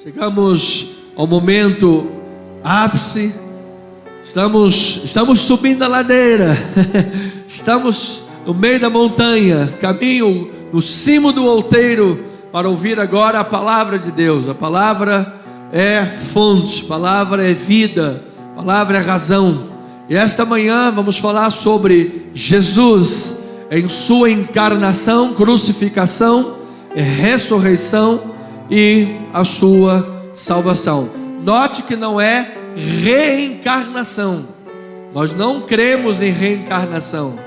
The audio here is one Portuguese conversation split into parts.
Chegamos ao momento ápice. Estamos subindo a ladeira. Estamos no meio da montanha, caminho no cimo do outeiro, para ouvir agora a palavra de Deus. A palavra é fonte, a palavra é vida, a palavra é razão. E esta manhã vamos falar sobre Jesus em sua encarnação, crucificação, ressurreição e a sua salvação. Note que não é reencarnação. Nós não cremos em reencarnação.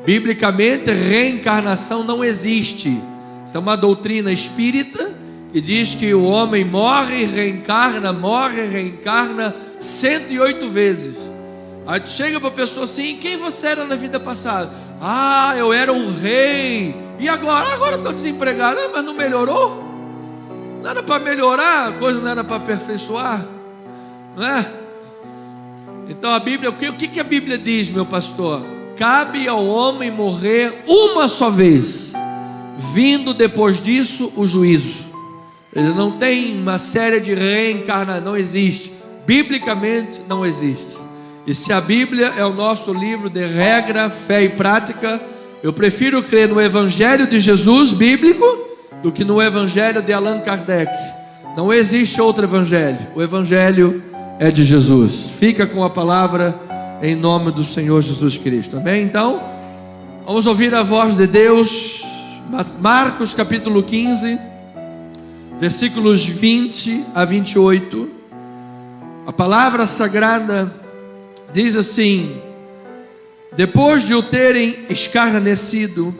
Biblicamente, reencarnação não existe. Isso é uma doutrina espírita que diz que o homem morre e reencarna 108 vezes. Aí tu chega para a pessoa assim: quem você era na vida passada? Ah, eu era um rei. E agora? Agora estou desempregado. Mas não melhorou? Não era para melhorar, a coisa não era para aperfeiçoar, não é? Então a Bíblia, o que a Bíblia diz, meu pastor? Cabe ao homem morrer uma só vez, vindo depois disso o juízo. Ele não tem uma série de reencarnações, não existe. Biblicamente não existe. E se a Bíblia é o nosso livro de regra, fé e prática, eu prefiro crer no Evangelho de Jesus bíblico do que no Evangelho de Allan Kardec. Não existe outro Evangelho. O Evangelho é de Jesus. Fica com a palavra em nome do Senhor Jesus Cristo. Amém? Então, vamos ouvir a voz de Deus. Marcos capítulo 15, versículos 20 a 28. A palavra sagrada diz assim: depois de o terem escarnecido,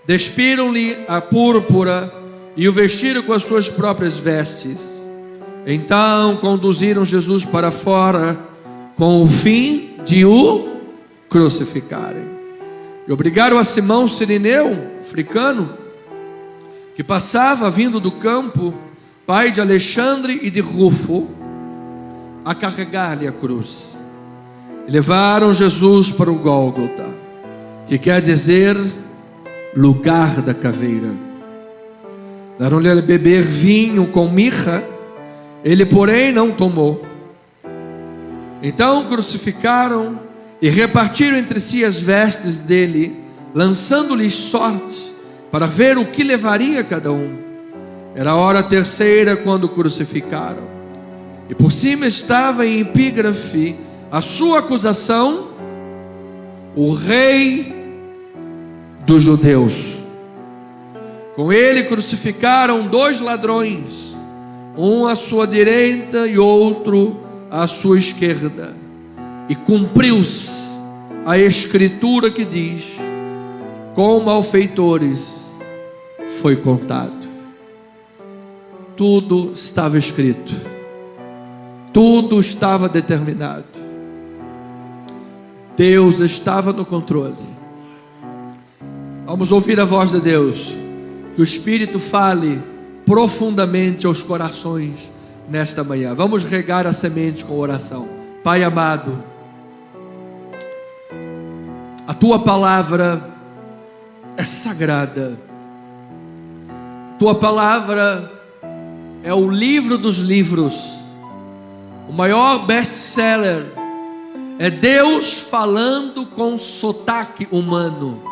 despiram-lhe a púrpura e o vestiram com as suas próprias vestes. Então conduziram Jesus para fora com o fim de o crucificarem. E obrigaram a Simão Cirineu, africano, que passava vindo do campo, pai de Alexandre e de Rufo, a carregar-lhe a cruz. E levaram Jesus para o Gólgota, que quer dizer lugar da caveira. Deram-lhe a beber vinho com mirra, ele porém não tomou. Então crucificaram e repartiram entre si as vestes dele, lançando-lhes sorte para ver o que levaria cada um. Era a hora terceira quando crucificaram, e por cima estava em epígrafe a sua acusação: o rei dos judeus. Com ele crucificaram 2 ladrões, um à sua direita e outro à sua esquerda. E cumpriu-se a escritura que diz: com malfeitores foi contado. Tudo estava escrito, tudo estava determinado. Deus estava no controle. Vamos ouvir a voz de Deus. Que o Espírito fale profundamente aos corações nesta manhã. Vamos regar a semente com oração. Pai amado, a tua palavra é sagrada. Tua palavra é o livro dos livros. O maior best-seller é Deus falando com sotaque humano.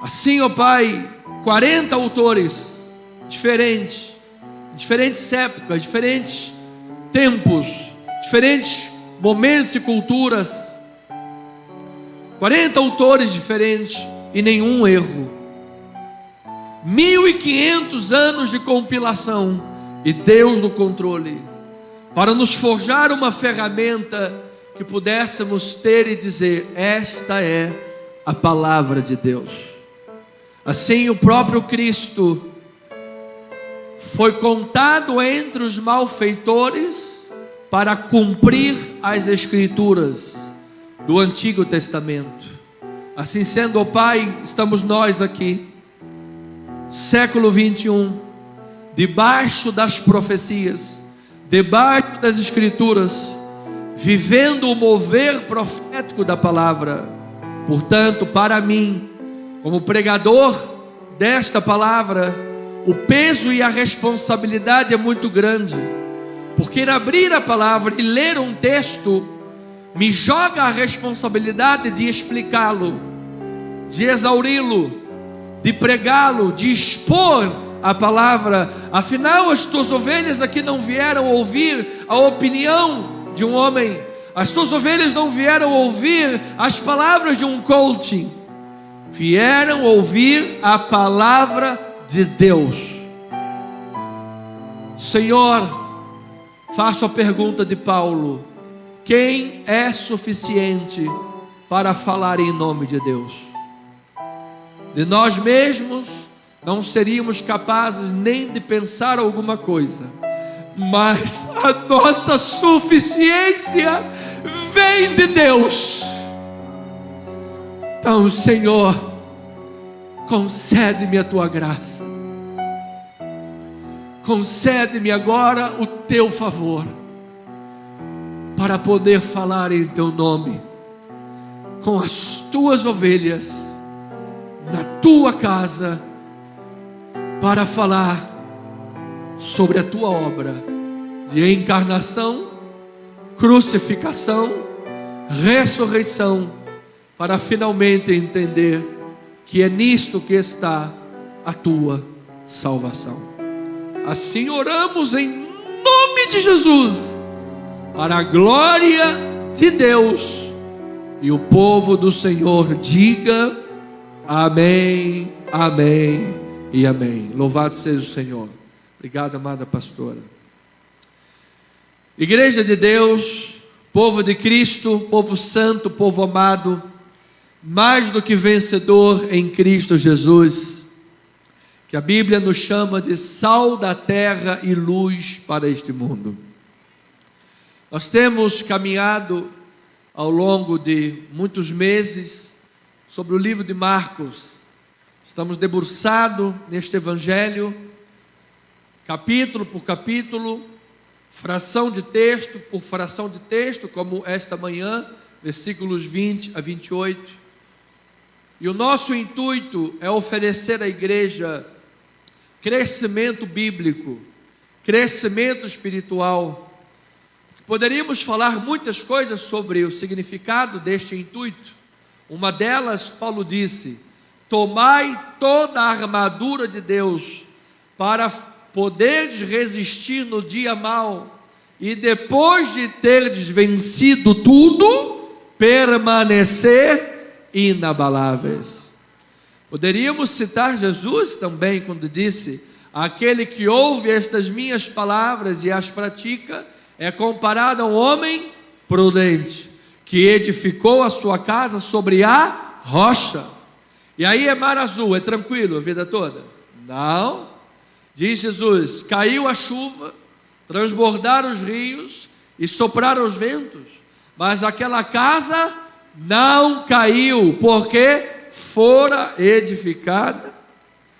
Assim, ó Pai, 40 autores diferentes épocas, diferentes tempos, diferentes momentos e culturas. 40 autores diferentes e nenhum erro. 1500 anos de compilação e Deus no controle, para nos forjar uma ferramenta que pudéssemos ter e dizer: esta é a palavra de Deus. Assim, o próprio Cristo foi contado entre os malfeitores para cumprir as Escrituras do Antigo Testamento. Assim sendo, ó Pai, estamos nós aqui, século 21, debaixo das profecias, debaixo das Escrituras, vivendo o mover profético da palavra. Portanto, para mim, como pregador desta palavra, o peso e a responsabilidade é muito grande, porque em abrir a palavra e ler um texto, me joga a responsabilidade de explicá-lo, de exauri-lo, de pregá-lo, de expor a palavra. Afinal, as tuas ovelhas aqui não vieram ouvir a opinião de um homem, as tuas ovelhas não vieram ouvir as palavras de um coaching, vieram ouvir a palavra de Deus. Senhor, faço a pergunta de Paulo: quem é suficiente para falar em nome de Deus? De nós mesmos não seríamos capazes nem de pensar alguma coisa, mas a nossa suficiência vem de Deus. Então, Senhor, concede-me a tua graça, concede-me agora o teu favor, para poder falar em teu nome, com as tuas ovelhas, na tua casa, para falar sobre a tua obra de encarnação, crucificação, ressurreição, para finalmente entender que é nisto que está a tua salvação. Assim oramos em nome de Jesus, para a glória de Deus, e o povo do Senhor diga amém, amém e amém. Louvado seja o Senhor. Obrigado, amada pastora. Igreja de Deus, povo de Cristo, povo santo, povo amado, mais do que vencedor em Cristo Jesus, que a Bíblia nos chama de sal da terra e luz para este mundo. Nós temos caminhado ao longo de muitos meses sobre o livro de Marcos. Estamos debruçados neste evangelho, capítulo por capítulo, fração de texto por fração de texto, como esta manhã, versículos 20 a 28. E o nosso intuito é oferecer à igreja crescimento bíblico, crescimento espiritual. Poderíamos falar muitas coisas sobre o significado deste intuito. Uma delas, Paulo disse: tomai toda a armadura de Deus, para poderes resistir no dia mau, e depois de terdes vencido tudo, permanecer inabaláveis. Poderíamos citar Jesus também, quando disse: aquele que ouve estas minhas palavras e as pratica, é comparado a um homem prudente, que edificou a sua casa sobre a rocha. E aí é mar azul, é tranquilo a vida toda? Não. Diz Jesus: caiu a chuva, transbordaram os rios e sopraram os ventos, mas aquela casa não caiu, porque fora edificada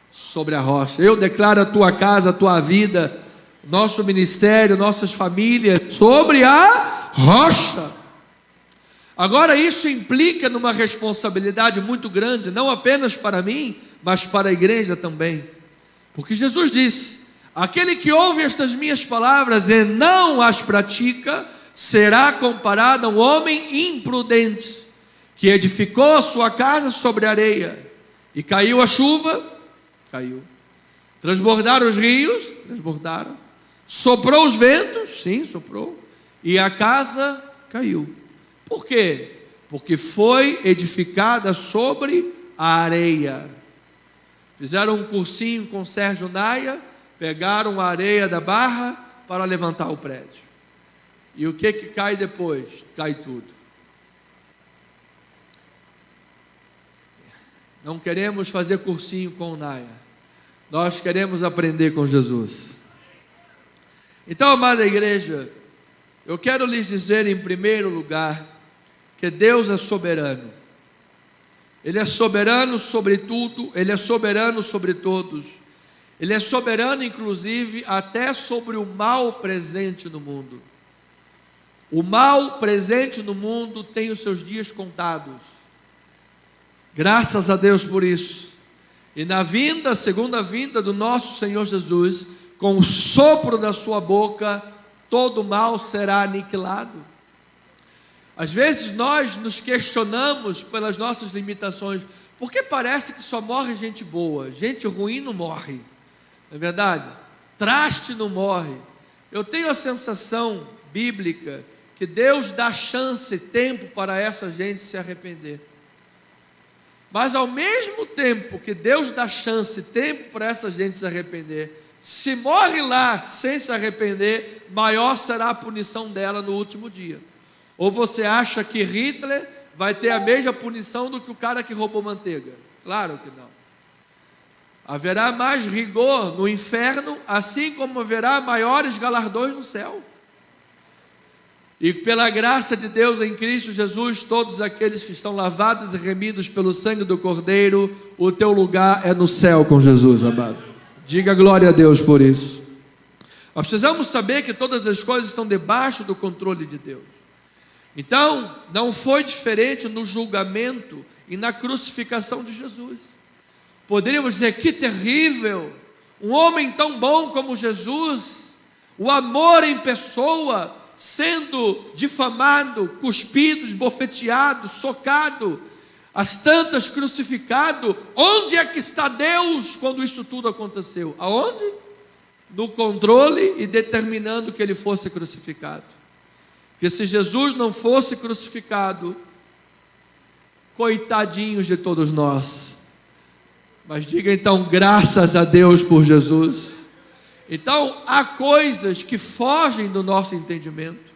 sobre a rocha. Eu declaro a tua casa, a tua vida, nosso ministério, nossas famílias, sobre a rocha. Agora, isso implica numa responsabilidade muito grande, não apenas para mim, mas para a igreja também. Porque Jesus disse: aquele que ouve estas minhas palavras e não as pratica, será comparado a um homem imprudente, que edificou a sua casa sobre a areia, e caiu a chuva, caiu. Transbordaram os rios, transbordaram. Soprou os ventos, sim, soprou. E a casa caiu. Por quê? Porque foi edificada sobre a areia. Fizeram um cursinho com Sérgio Naia, pegaram a areia da barra para levantar o prédio. E o que cai depois? Cai tudo. Não queremos fazer cursinho com o Naia. Nós queremos aprender com Jesus. Então, amada igreja, eu quero lhes dizer em primeiro lugar que Deus é soberano. Ele é soberano sobre tudo, Ele é soberano sobre todos. Ele é soberano, inclusive, até sobre o mal presente no mundo. O mal presente no mundo tem os seus dias contados. Graças a Deus por isso. E na vinda, segunda vinda do nosso Senhor Jesus, com o sopro da sua boca, todo mal será aniquilado. Às vezes nós nos questionamos pelas nossas limitações, porque parece que só morre gente boa, gente ruim não morre, não é verdade? Traste não morre. Eu tenho a sensação bíblica que Deus dá chance e tempo para essa gente se arrepender. Mas ao mesmo tempo que Deus dá chance e tempo para essa gente se arrepender, se morre lá sem se arrepender, maior será a punição dela no último dia. Ou você acha que Hitler vai ter a mesma punição do que o cara que roubou manteiga? Claro que não. Haverá mais rigor no inferno, assim como haverá maiores galardões no céu. E pela graça de Deus em Cristo Jesus, todos aqueles que estão lavados e remidos pelo sangue do Cordeiro, o teu lugar é no céu com Jesus, amado. Diga glória a Deus por isso. Nós precisamos saber que todas as coisas estão debaixo do controle de Deus. Então, não foi diferente no julgamento e na crucificação de Jesus. Poderíamos dizer, que terrível, um homem tão bom como Jesus, o amor em pessoa, sendo difamado, cuspido, esbofeteado, socado, as tantas crucificado. Onde é que está Deus quando isso tudo aconteceu? Aonde? No controle e determinando que ele fosse crucificado. Porque se Jesus não fosse crucificado, coitadinhos de todos nós. Mas diga então, graças a Deus por Jesus. Então, há coisas que fogem do nosso entendimento,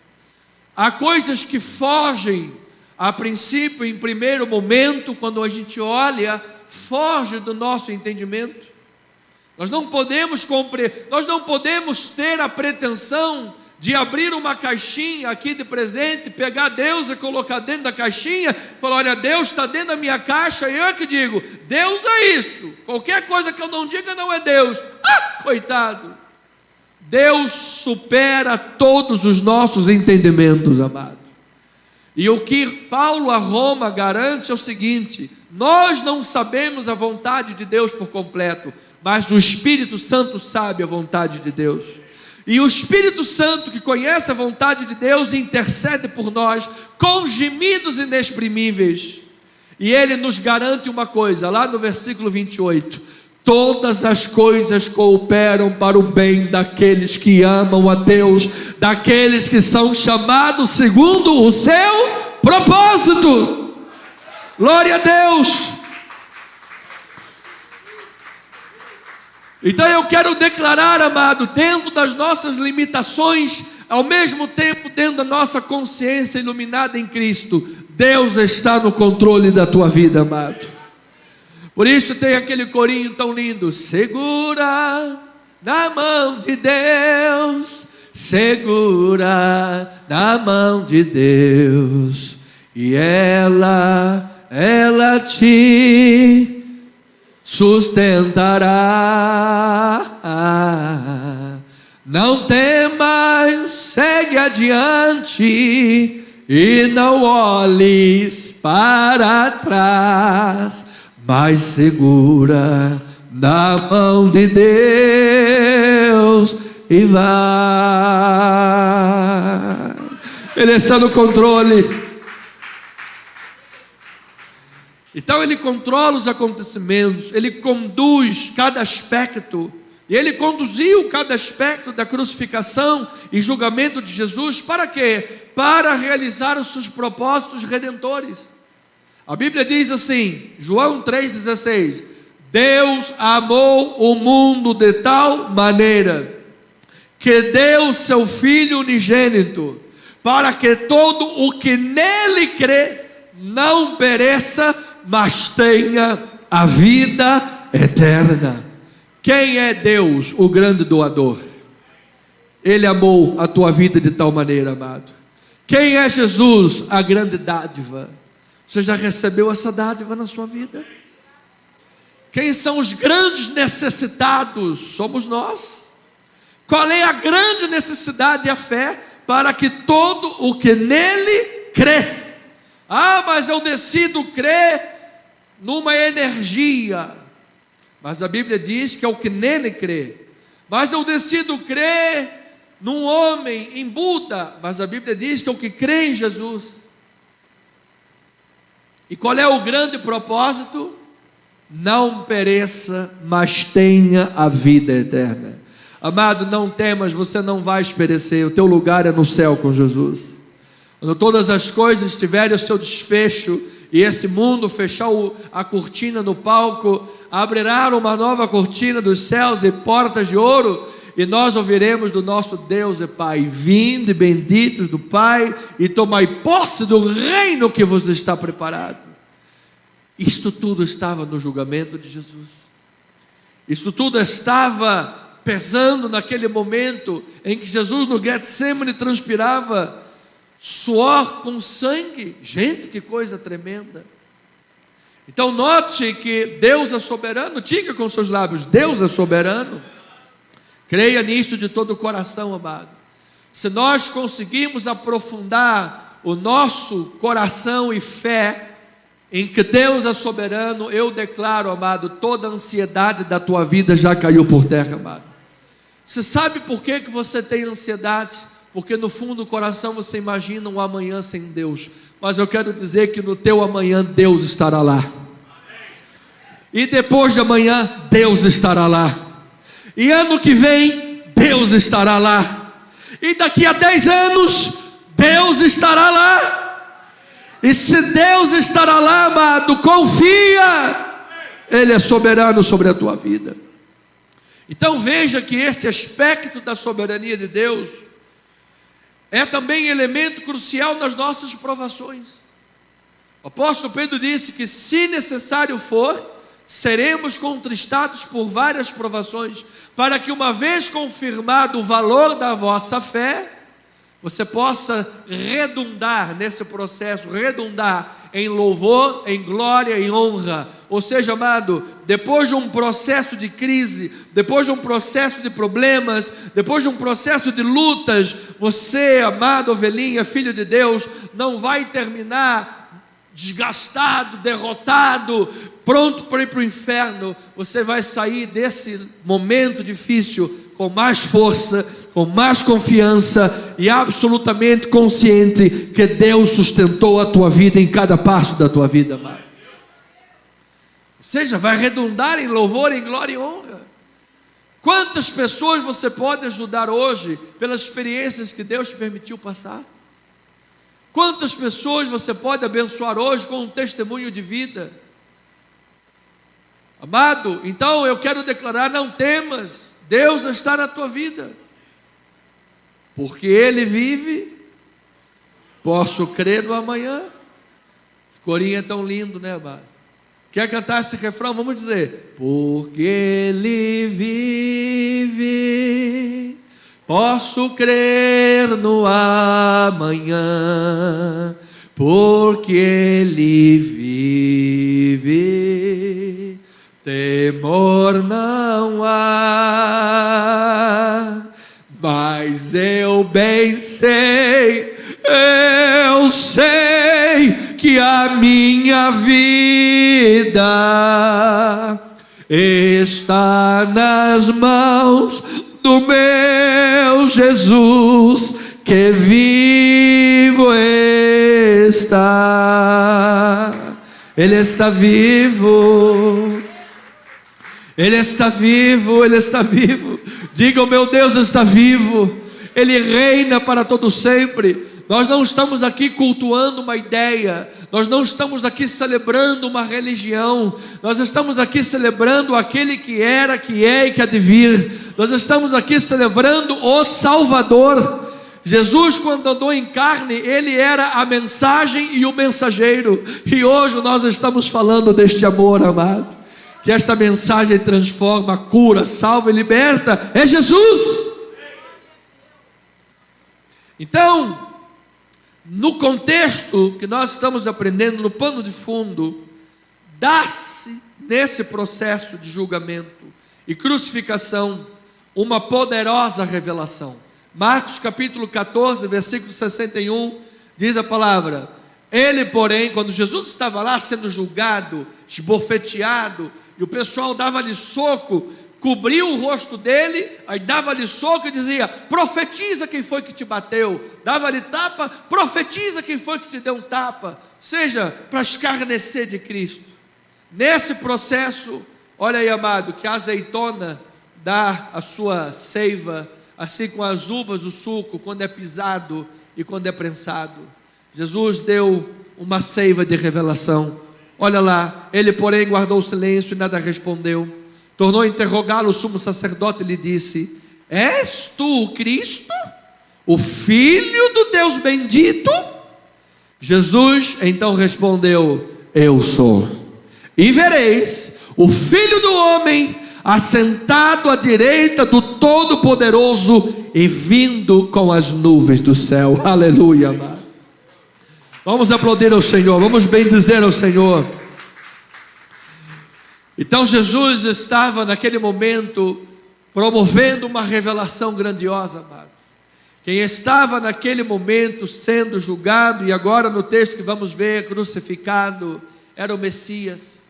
há coisas que fogem, a princípio, em primeiro momento, quando a gente olha, foge do nosso entendimento. Nós não podemos ter a pretensão de abrir uma caixinha aqui de presente, pegar Deus e colocar dentro da caixinha, falar, olha, Deus está dentro da minha caixa, e eu que digo, Deus é isso, qualquer coisa que eu não diga não é Deus. Coitado. Deus supera todos os nossos entendimentos, amado. E o que Paulo a Roma garante é o seguinte: nós não sabemos a vontade de Deus por completo, mas o Espírito Santo sabe a vontade de Deus. E o Espírito Santo, que conhece a vontade de Deus, intercede por nós com gemidos inexprimíveis. E ele nos garante uma coisa, lá no versículo 28: todas as coisas cooperam para o bem daqueles que amam a Deus, daqueles que são chamados segundo o seu propósito. Glória a Deus. Então eu quero declarar, amado, dentro das nossas limitações, ao mesmo tempo dentro da nossa consciência iluminada em Cristo, Deus está no controle da tua vida, amado. Por isso tem aquele corinho tão lindo: segura na mão de Deus, segura na mão de Deus, e ela te sustentará. Não temas, segue adiante e não olhes para trás, mas segura na mão de Deus e vai. Ele está no controle. Então ele controla os acontecimentos, ele conduz cada aspecto, e ele conduziu cada aspecto da crucificação e julgamento de Jesus. Para quê? Para realizar os seus propósitos redentores. A Bíblia diz assim, João 3,16: Deus amou o mundo de tal maneira que deu seu Filho unigênito, para que todo o que nele crê não pereça, mas tenha a vida eterna. Quem é Deus, o grande doador? Ele amou a tua vida de tal maneira, amado. Quem é Jesus, a grande dádiva? Você já recebeu essa dádiva na sua vida? Quem são os grandes necessitados? Somos nós. Qual é a grande necessidade e a fé? Para que todo o que nele crê. Mas eu decido crer numa energia, mas a Bíblia diz que é o que nele crê. Mas eu decido crer num homem, em Buda, mas a Bíblia diz que é o que crê em Jesus. E qual é o grande propósito? Não pereça, mas tenha a vida eterna. Amado, não temas, você não vai perecer, o teu lugar é no céu com Jesus. Quando todas as coisas tiverem o seu desfecho, e esse mundo fechar a cortina no palco, abrirá uma nova cortina dos céus e portas de ouro, e nós ouviremos do nosso Deus e Pai: vinde benditos do Pai, e tomai posse do reino que vos está preparado. Isto tudo estava no julgamento de Jesus. Isso tudo estava pesando naquele momento em que Jesus no Getsemane transpirava suor com sangue. Gente, que coisa tremenda. Então note que Deus é soberano. Diga com seus lábios: Deus é soberano. Creia nisso de todo o coração, amado. Se nós conseguirmos aprofundar o nosso coração e fé em que Deus é soberano, eu declaro, amado, toda a ansiedade da tua vida já caiu por terra, amado. Você sabe por que você tem ansiedade? Porque no fundo do coração você imagina um amanhã sem Deus. Mas eu quero dizer que no teu amanhã Deus estará lá. E depois de amanhã Deus estará lá. E ano que vem Deus estará lá. E daqui a 10 anos Deus estará lá. E se Deus estará lá, amado, confia, Ele é soberano sobre a tua vida. Então veja que esse aspecto da soberania de Deus é também elemento crucial nas nossas provações. O apóstolo Pedro disse que, se necessário for, seremos contristados por várias provações, para que, uma vez confirmado o valor da vossa fé, você possa redundar nesse processo, redundar em louvor, em glória, em honra. Ou seja, amado, depois de um processo de crise, depois de um processo de problemas, depois de um processo de lutas, você, amado ovelhinha, filho de Deus, não vai terminar desgastado, derrotado, pronto para ir para o inferno. Você vai sair desse momento difícil com mais força, com mais confiança e absolutamente consciente que Deus sustentou a tua vida em cada passo da tua vida, amado. Ou seja, vai redundar em louvor, em glória e honra. Quantas pessoas você pode ajudar hoje pelas experiências que Deus te permitiu passar? Quantas pessoas você pode abençoar hoje com um testemunho de vida? Amado, então eu quero declarar: não temas, Deus está na tua vida, porque Ele vive. Posso crer no amanhã. Esse corinho é tão lindo, né, amado? Quer cantar esse refrão? Vamos dizer: porque Ele vive, posso crer no amanhã, porque Ele vive, temor não há. Mas eu bem sei, eu sei que a minha vida está nas mãos do meu Jesus, que vivo está. Ele está vivo, Ele está vivo, Ele está vivo. Diga: o meu Deus está vivo, Ele reina para todo sempre. Nós não estamos aqui cultuando uma ideia, nós não estamos aqui celebrando uma religião, nós estamos aqui celebrando aquele que era, que é e que há de vir. Nós estamos aqui celebrando o Salvador. Jesus, quando andou em carne, Ele era a mensagem e o mensageiro. E hoje nós estamos falando deste amor, amado, que esta mensagem transforma, cura, salva e liberta. É Jesus. Então, no contexto que nós estamos aprendendo, no pano de fundo, dá-se nesse processo de julgamento e crucificação uma poderosa revelação. Marcos capítulo 14, versículo 61, diz a palavra: Ele, porém, quando Jesus estava lá sendo julgado, esbofeteado, e o pessoal dava-lhe soco, cobria o rosto dele, aí dava-lhe soco e dizia: profetiza quem foi que te bateu. Dava-lhe tapa: profetiza quem foi que te deu um tapa. Seja, para escarnecer de Cristo. Nesse processo, olha aí, amado, que a azeitona dá a sua seiva, assim com as uvas o suco, quando é pisado e quando é prensado. Jesus deu uma seiva de revelação. Olha lá, ele porém guardou o silêncio e nada respondeu. Tornou a interrogá-lo o sumo sacerdote e lhe disse: és tu o Cristo, o Filho do Deus bendito? Jesus então respondeu: eu sou. E vereis o Filho do Homem assentado à direita do Todo-Poderoso e vindo com as nuvens do céu. Aleluia, amado. Vamos aplaudir ao Senhor, vamos bendizer ao Senhor. Então Jesus estava naquele momento promovendo uma revelação grandiosa, amado. Quem estava naquele momento sendo julgado, e agora no texto que vamos ver, crucificado, era o Messias.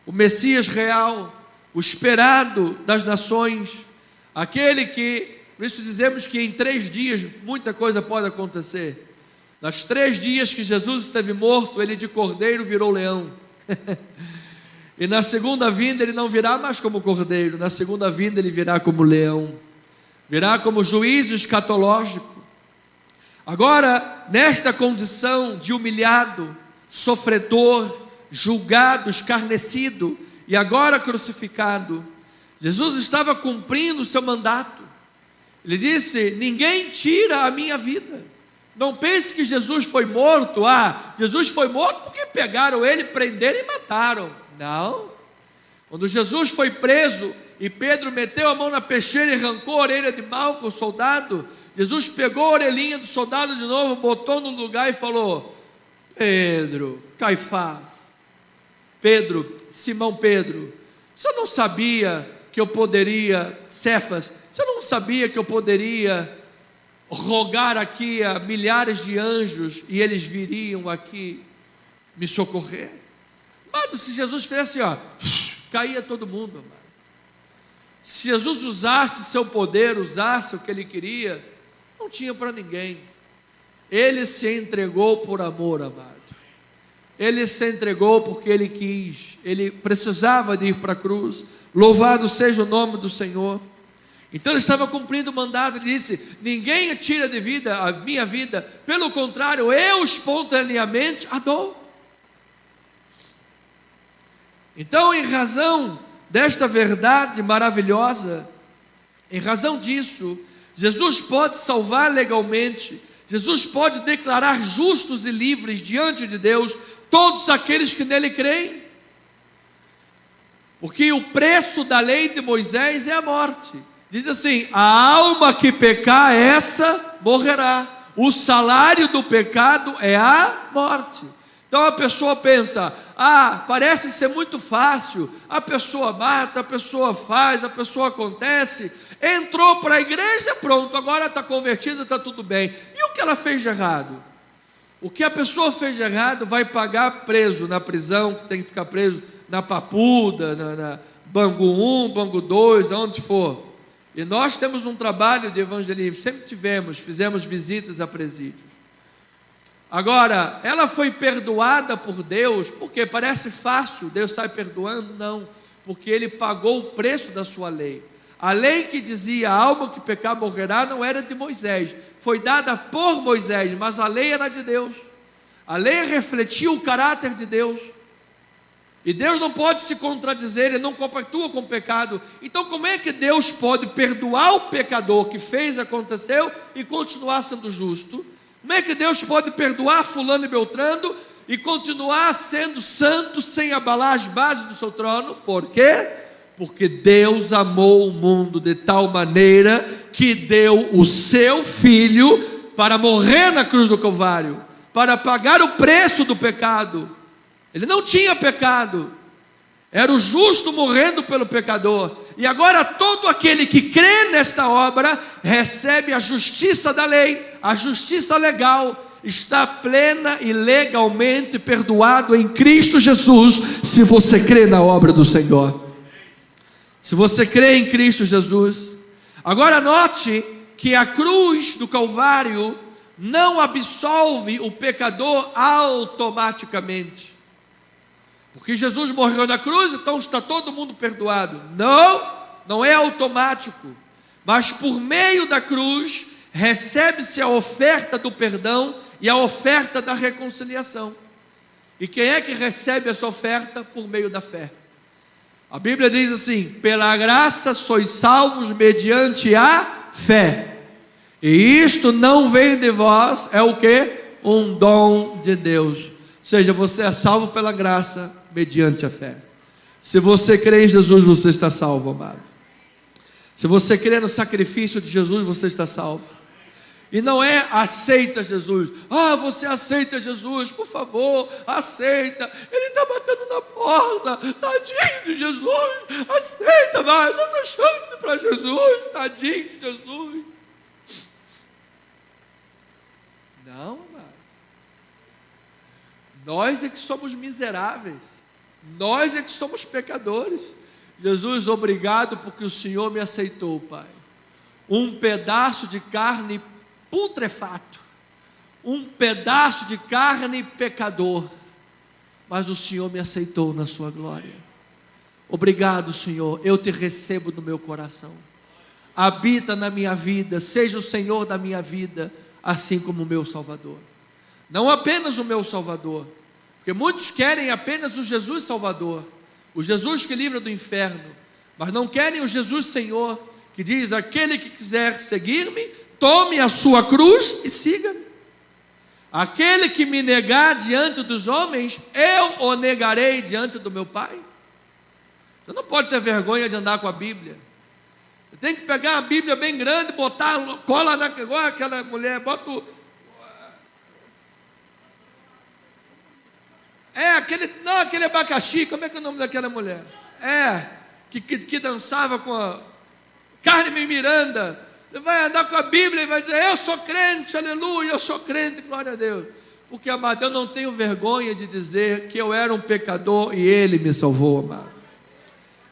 O Messias real, o esperado das nações, aquele que, por isso dizemos que em 3 dias muita coisa pode acontecer. Nas 3 dias que Jesus esteve morto, ele de cordeiro virou leão. E na segunda vinda ele não virá mais como cordeiro, na segunda vinda ele virá como leão, virá como juízo escatológico. Agora, nesta condição de humilhado, sofredor, julgado, escarnecido e agora crucificado, Jesus estava cumprindo o seu mandato. Ele disse: ninguém tira a minha vida. Não pense que Jesus foi morto. Jesus foi morto porque pegaram ele, prenderam e mataram. Não. Quando Jesus foi preso e Pedro meteu a mão na peixeira e arrancou a orelha de Malco, o soldado, Jesus pegou a orelhinha do soldado de novo, botou no lugar e falou: Pedro, Caifás, Pedro, Simão Pedro, você não sabia que eu poderia, Cefas, você não sabia que eu poderia rogar aqui a milhares de anjos e eles viriam aqui me socorrer? Mas se Jesus fizesse caía todo mundo, amado. Se Jesus usasse seu poder, usasse o que ele queria, não tinha para ninguém. Ele se entregou por amor, amado. Ele se entregou porque ele quis. Ele precisava de ir para a cruz. Louvado seja o nome do Senhor. Então ele estava cumprindo o mandado. Ele disse: ninguém tira de vida a minha vida, pelo contrário, eu espontaneamente a dou. Então, em razão desta verdade maravilhosa, em razão disso, Jesus pode salvar legalmente, Jesus pode declarar justos e livres diante de Deus todos aqueles que nele creem, porque o preço da lei de Moisés é a morte. Diz assim: a alma que pecar, essa morrerá. O salário do pecado é a morte. Então a pessoa pensa: parece ser muito fácil, a pessoa mata, a pessoa faz, a pessoa acontece, entrou para a igreja, pronto, agora está convertida, está tudo bem. E o que ela fez de errado? O que a pessoa fez de errado vai pagar preso na prisão, que tem que ficar preso na Papuda, na Bangu 1, Bangu 2, aonde for. E nós temos um trabalho de evangelismo, sempre fizemos visitas a presídios. Agora, ela foi perdoada por Deus, porque parece fácil, Deus sai perdoando? Não, porque ele pagou o preço da sua lei. A lei que dizia: a alma que pecar morrerá, não era de Moisés, foi dada por Moisés, mas a lei era de Deus. A lei refletia o caráter de Deus, e Deus não pode se contradizer, ele não compactua com o pecado. Então como é que Deus pode perdoar o pecador que fez, aconteceu, e continuar sendo justo? Como é que Deus pode perdoar fulano e beltrano e continuar sendo santo sem abalar as bases do seu trono? Por quê? Porque Deus amou o mundo de tal maneira que deu o seu Filho para morrer na cruz do Calvário, para pagar o preço do pecado. Ele não tinha pecado, era o justo morrendo pelo pecador. E agora todo aquele que crê nesta obra recebe a justiça da lei, a justiça legal, está plena e legalmente perdoado em Cristo Jesus, se você crê na obra do Senhor. Se você crê em Cristo Jesus. Agora note que a cruz do Calvário não absolve o pecador automaticamente. Porque Jesus morreu na cruz, então está todo mundo perdoado. Não é automático. Mas por meio da cruz, recebe-se a oferta do perdão e a oferta da reconciliação. E quem é que recebe essa oferta? Por meio da fé. A Bíblia diz assim: pela graça sois salvos mediante a fé. E isto não vem de vós, é o que? Um dom de Deus. Ou seja, você é salvo pela graça mediante a fé. Se você crê em Jesus, você está salvo, amado. Se você crê no sacrifício de Jesus, você está salvo. E não é aceita Jesus. Você aceita Jesus, por favor, aceita. Ele está batendo na porta, tadinho de Jesus. Aceita, vai, dá essa chance para Jesus, tadinho de Jesus. Não, amado. Nós é que somos miseráveis. Nós é que somos pecadores. Jesus, obrigado porque o Senhor me aceitou, Pai. Um pedaço de carne putrefato, um pedaço de carne pecador, mas o Senhor me aceitou na sua glória. Obrigado, Senhor, eu te recebo no meu coração. Habita na minha vida, seja o Senhor da minha vida, assim como o meu Salvador. Não apenas o meu Salvador, porque muitos querem apenas o Jesus Salvador, o Jesus que livra do inferno, mas não querem o Jesus Senhor, que diz: aquele que quiser seguir-me, tome a sua cruz e siga-me. Aquele que me negar diante dos homens, eu o negarei diante do meu Pai. Você não pode ter vergonha de andar com a Bíblia. Você tem que pegar a Bíblia bem grande, botar, cola na, igual aquela mulher, bota o... aquele abacaxi, como é que é o nome daquela mulher? Que dançava com a Carmen Miranda. Você vai andar com a Bíblia e vai dizer: eu sou crente, aleluia, eu sou crente, glória a Deus. Porque, amado, eu não tenho vergonha de dizer que eu era um pecador e Ele me salvou, amado.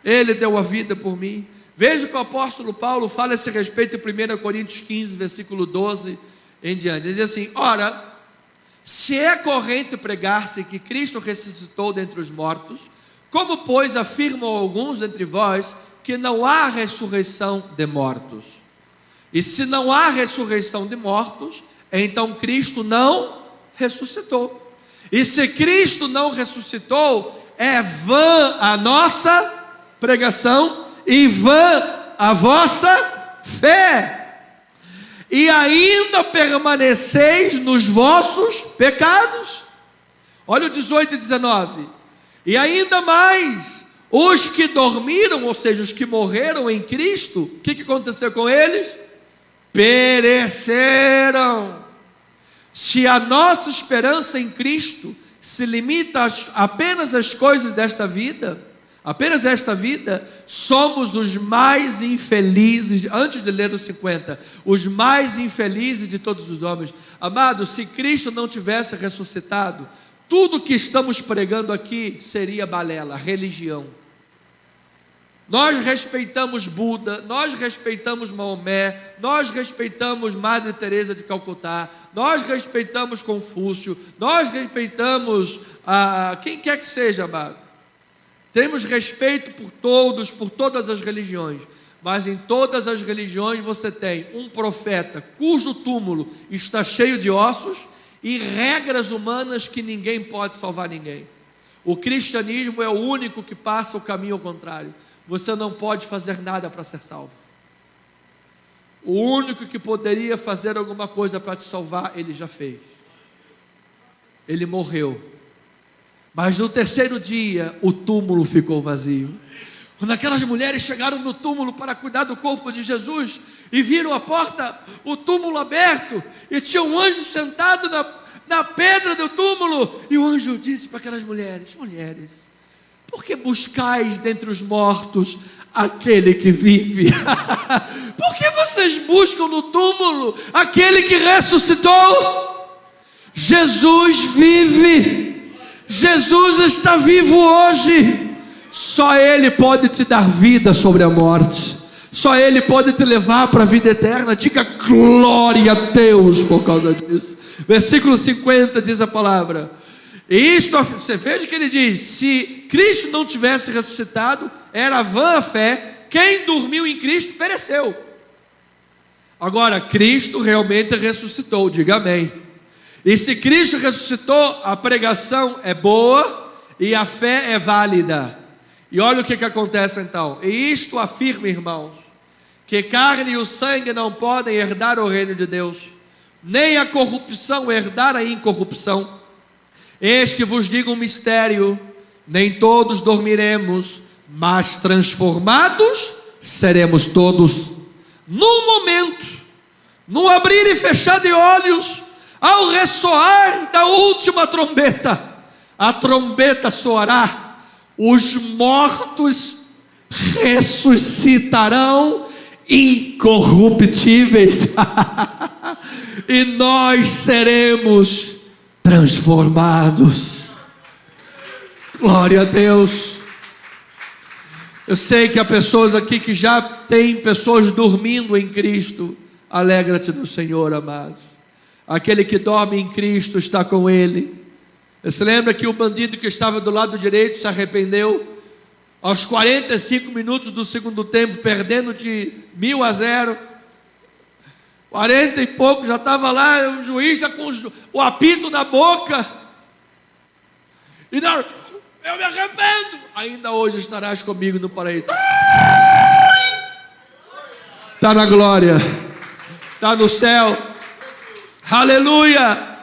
Ele deu a vida por mim. Veja o que o apóstolo Paulo fala a esse respeito em 1 Coríntios 15, versículo 12 em diante. Ele diz assim: ora, se é correto pregar-se que Cristo ressuscitou dentre os mortos, como, pois, afirmam alguns dentre vós que não há ressurreição de mortos? E se não há ressurreição de mortos, então Cristo não ressuscitou. E se Cristo não ressuscitou, é vã a nossa pregação e vã a vossa fé. E ainda permaneceis nos vossos pecados. Olha o 18 e 19. E ainda mais, os que dormiram, ou seja, os que morreram em Cristo, o que aconteceu com eles? Pereceram. Se a nossa esperança em Cristo se limita apenas às coisas desta vida, apenas esta vida, somos os mais infelizes, antes de ler os 50, os mais infelizes de todos os homens. Amados, se Cristo não tivesse ressuscitado, tudo que estamos pregando aqui seria balela, religião. Nós respeitamos Buda, nós respeitamos Maomé, nós respeitamos Madre Teresa de Calcutá, nós respeitamos Confúcio, nós respeitamos quem quer que seja, amado. Temos respeito por todos, por todas as religiões, mas em todas as religiões você tem um profeta cujo túmulo está cheio de ossos e regras humanas que ninguém pode salvar ninguém. O cristianismo é o único que passa o caminho ao contrário. Você não pode fazer nada para ser salvo. O único que poderia fazer alguma coisa para te salvar, Ele já fez. Ele morreu. Mas no terceiro dia, o túmulo ficou vazio. Quando aquelas mulheres chegaram no túmulo para cuidar do corpo de Jesus, e viram a porta, o túmulo aberto, e tinha um anjo sentado na pedra do túmulo, e o anjo disse para aquelas mulheres: mulheres, por que buscais dentre os mortos aquele que vive? Por que vocês buscam no túmulo aquele que ressuscitou? Jesus vive. Jesus está vivo hoje. Só Ele pode te dar vida sobre a morte. Só Ele pode te levar para a vida eterna. Diga glória a Deus por causa disso. Versículo 50 diz a palavra. E isto, você veja que ele diz: se Cristo não tivesse ressuscitado, era vã a fé. Quem dormiu em Cristo pereceu. Agora, Cristo realmente ressuscitou. Diga amém. E se Cristo ressuscitou, a pregação é boa e a fé é válida. E olha o que acontece então. E isto afirma, irmãos, que carne e o sangue não podem herdar o reino de Deus, nem a corrupção herdar a incorrupção. Eis que vos digo um mistério: nem todos dormiremos, mas transformados seremos todos. Num momento, no abrir e fechar de olhos, ao ressoar da última trombeta, a trombeta soará, os mortos ressuscitarão incorruptíveis, e nós seremos transformados. Glória a Deus. Eu sei que há pessoas aqui que já têm pessoas dormindo em Cristo. Alegra-te no Senhor, amados. Aquele que dorme em Cristo está com Ele. Você lembra que o bandido que estava do lado direito se arrependeu? Aos 45 minutos do segundo tempo, perdendo de 1-0, 40 e pouco, já estava lá, o juiz já com o apito na boca. E não, eu me arrependo. Ainda hoje estarás comigo no paraíso. Está na glória, está no céu. Aleluia.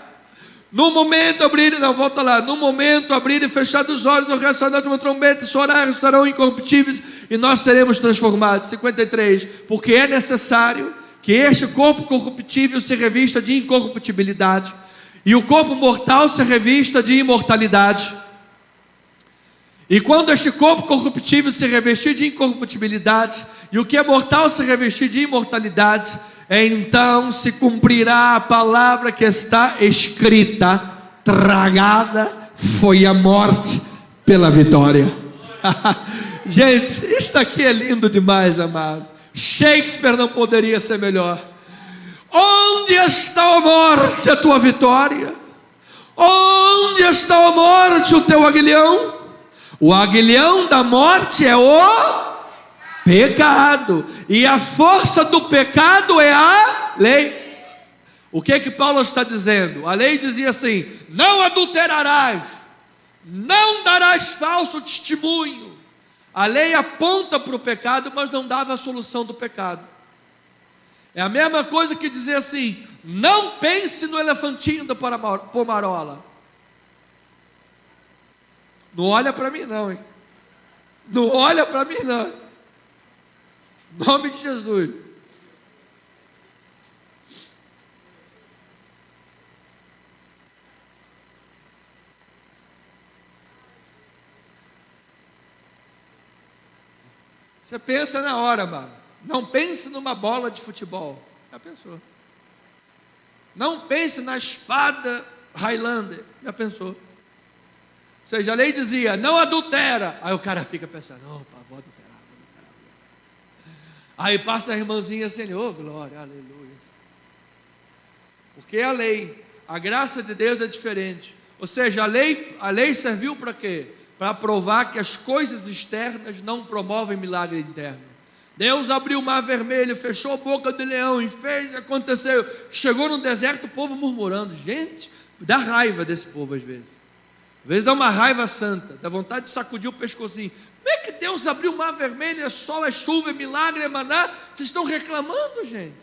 No momento abrir, não, volta lá. No momento abrir e fechar dos olhos, o ressonar de uma trombeta, chorar, estarão incorruptíveis e nós seremos transformados. 53. Porque é necessário que este corpo corruptível se revista de incorruptibilidade e o corpo mortal se revista de imortalidade. E quando este corpo corruptível se revestir de incorruptibilidade e o que é mortal se revestir de imortalidade, então se cumprirá a palavra que está escrita: tragada foi a morte pela vitória. Gente, isso aqui é lindo demais, amado. Shakespeare não poderia ser melhor. Onde está a morte, a tua vitória? Onde está a morte, o teu aguilhão? O aguilhão da morte é o pecado, e a força do pecado é a lei. O que que Paulo está dizendo? A lei dizia assim: não adulterarás, não darás falso testemunho. A lei aponta para o pecado, mas não dava a solução do pecado. É a mesma coisa que dizer assim: não pense no elefantinho da pomarola. Não olha para mim não, hein? Não olha para mim não. Em nome de Jesus. Você pensa na hora, mano. Não pense numa bola de futebol. Já pensou? Não pense na espada Highlander. Já pensou? Ou seja, a lei dizia: não adultera. Aí o cara fica pensando: opa, vou adulterar. Aí passa a irmãzinha assim: oh glória, aleluia. Porque a lei, a graça de Deus é diferente. Ou seja, a lei serviu para quê? Para provar que as coisas externas não promovem milagre interno. Deus abriu o mar vermelho, fechou a boca do leão e fez, aconteceu. Chegou no deserto, o povo murmurando. Gente, dá raiva desse povo às vezes. Às vezes dá uma raiva santa, dá vontade de sacudir o pescocinho. Como é que Deus abriu o mar vermelho, é sol, é chuva, é milagre, é maná? Vocês estão reclamando, gente.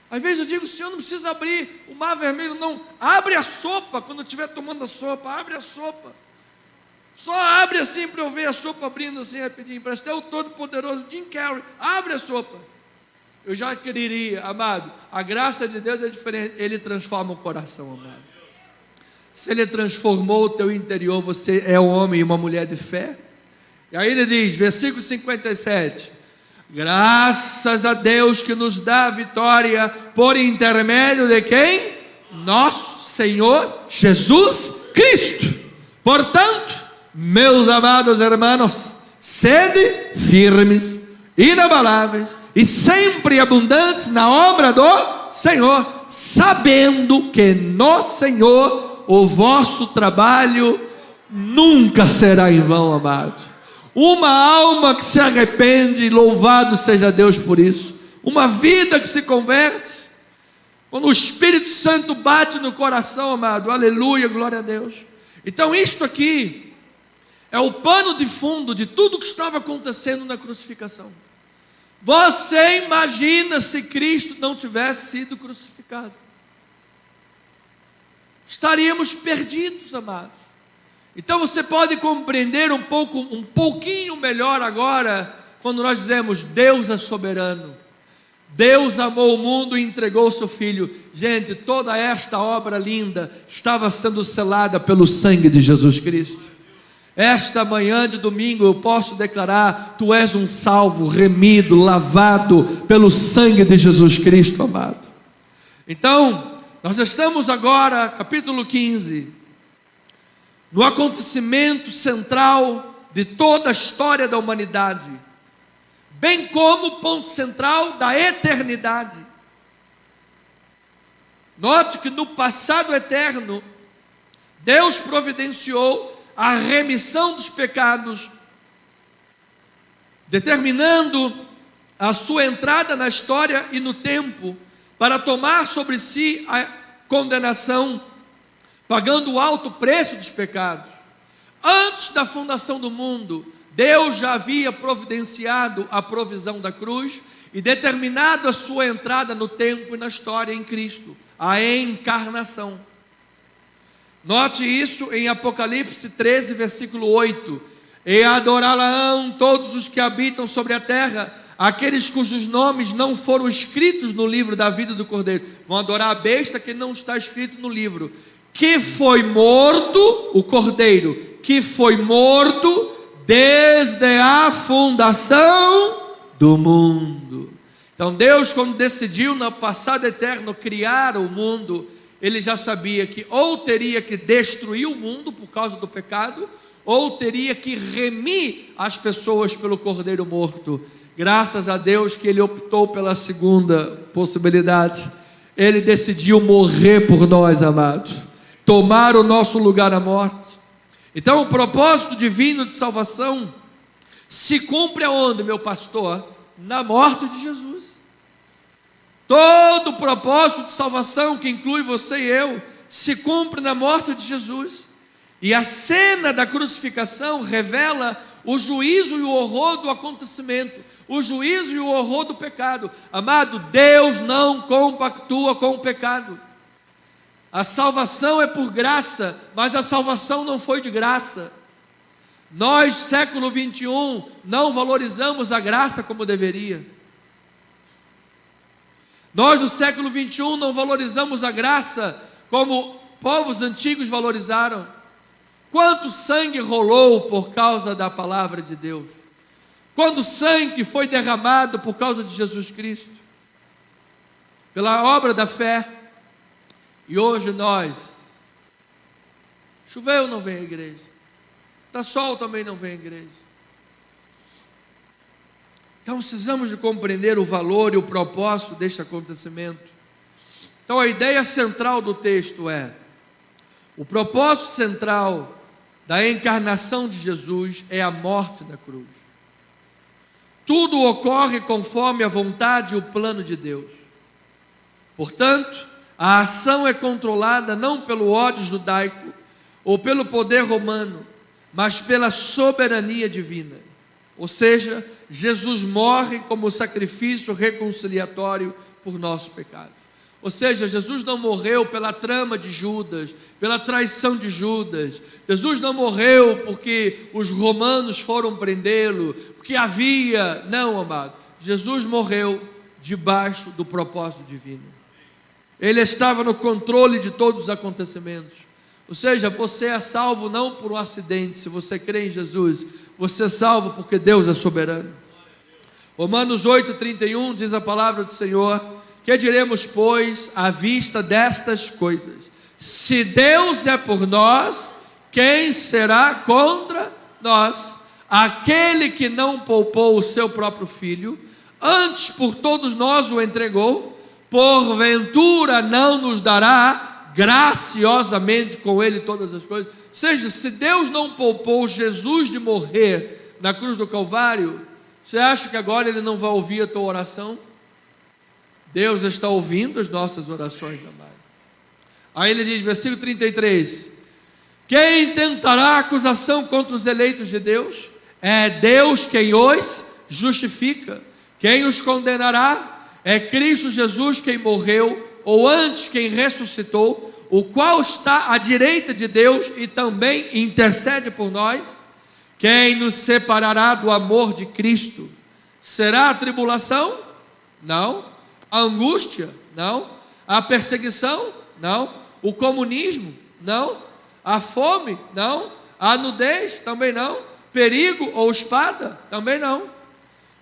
Às vezes eu digo: o Senhor não precisa abrir o mar vermelho, não. Abre a sopa, quando estiver tomando a sopa, abre a sopa. Só abre assim para eu ver a sopa abrindo assim rapidinho. Parece até o todo-poderoso Jim Carrey. Abre a sopa. Eu já quereria, amado, a graça de Deus é diferente. Ele transforma o coração, amado. Se Ele transformou o teu interior, você é um homem e uma mulher de fé. E aí ele diz, versículo 57: graças a Deus que nos dá a vitória por intermédio de quem? Nosso Senhor Jesus Cristo. Portanto, meus amados irmãos, sede firmes, inabaláveis e sempre abundantes na obra do Senhor, sabendo que no Senhor o vosso trabalho nunca será em vão, amado. Uma alma que se arrepende, louvado seja Deus por isso. Uma vida que se converte, quando o Espírito Santo bate no coração, amado, aleluia, glória a Deus. Então isto aqui é o pano de fundo de tudo que estava acontecendo na crucificação. Você imagina se Cristo não tivesse sido crucificado? Estaríamos perdidos, amados. Então você pode compreender um pouquinho melhor agora, quando nós dizemos, Deus é soberano. Deus amou o mundo e entregou o seu Filho. Gente, toda esta obra linda estava sendo selada pelo sangue de Jesus Cristo. Esta manhã de domingo eu posso declarar, tu és um salvo, remido, lavado pelo sangue de Jesus Cristo, amado. Então, nós estamos agora, capítulo 15, no acontecimento central de toda a história da humanidade, bem como ponto central da eternidade. Note que no passado eterno, Deus providenciou a remissão dos pecados, determinando a sua entrada na história e no tempo, para tomar sobre si a condenação, pagando o alto preço dos pecados. Antes da fundação do mundo, Deus já havia providenciado a provisão da cruz e determinado a sua entrada no tempo e na história em Cristo, a encarnação. Note isso em Apocalipse 13, versículo 8: e adorá-la-ão todos os que habitam sobre a terra, aqueles cujos nomes não foram escritos no livro da vida do Cordeiro. Vão adorar a besta que não está escrito no livro, que foi morto, o Cordeiro, que foi morto desde a fundação do mundo. Então Deus, quando decidiu no passado eterno criar o mundo, Ele já sabia que ou teria que destruir o mundo por causa do pecado, ou teria que remir as pessoas pelo Cordeiro morto. Graças a Deus que Ele optou pela segunda possibilidade. Ele decidiu morrer por nós, amados, tomar o nosso lugar na morte. Então o propósito divino de salvação se cumpre aonde, meu pastor? Na morte de Jesus. Todo o propósito de salvação, que inclui você e eu, se cumpre na morte de Jesus. E a cena da crucificação revela o juízo e o horror do acontecimento, o juízo e o horror do pecado. Amado, Deus não compactua com o pecado. A salvação é por graça, mas a salvação não foi de graça. Nós, século 21, não valorizamos a graça como deveria. Nós, no século 21, não valorizamos a graça como povos antigos valorizaram. Quanto sangue rolou por causa da palavra de Deus? Quanto sangue foi derramado por causa de Jesus Cristo? Pela obra da fé. E hoje nós, choveu, não vem à igreja. Está sol, também não vem à igreja. Então precisamos de compreender o valor e o propósito deste acontecimento. Então a ideia central do texto é: o propósito central da encarnação de Jesus é a morte na cruz. Tudo ocorre conforme a vontade e o plano de Deus. Portanto, a ação é controlada não pelo ódio judaico ou pelo poder romano, mas pela soberania divina. Ou seja, Jesus morre como sacrifício reconciliatório por nossos pecados. Ou seja, Jesus não morreu pela trama de Judas, pela traição de Judas. Jesus não morreu porque os romanos foram prendê-lo, porque havia... Não, amado. Jesus morreu debaixo do propósito divino. Ele estava no controle de todos os acontecimentos. Ou seja, você é salvo não por um acidente. Se você crê em Jesus, você é salvo porque Deus é soberano. Romanos 8:31 diz a palavra do Senhor: que diremos, pois, à vista destas coisas? Se Deus é por nós, quem será contra nós? Aquele que não poupou o seu próprio filho, antes por todos nós o entregou, porventura não nos dará graciosamente com ele todas as coisas? Ou seja, se Deus não poupou Jesus de morrer na cruz do Calvário, você acha que agora ele não vai ouvir a tua oração? Deus está ouvindo as nossas orações, amado. Aí ele diz, versículo 33, quem tentará acusação contra os eleitos de Deus? É Deus quem os justifica. Quem os condenará? É Cristo Jesus quem morreu, ou antes quem ressuscitou, o qual está à direita de Deus e também intercede por nós. Quem nos separará do amor de Cristo? Será a tribulação? Não. A angústia? Não. A perseguição? Não. O comunismo? Não. A fome? Não. A nudez? Também não. Perigo ou espada? Também não.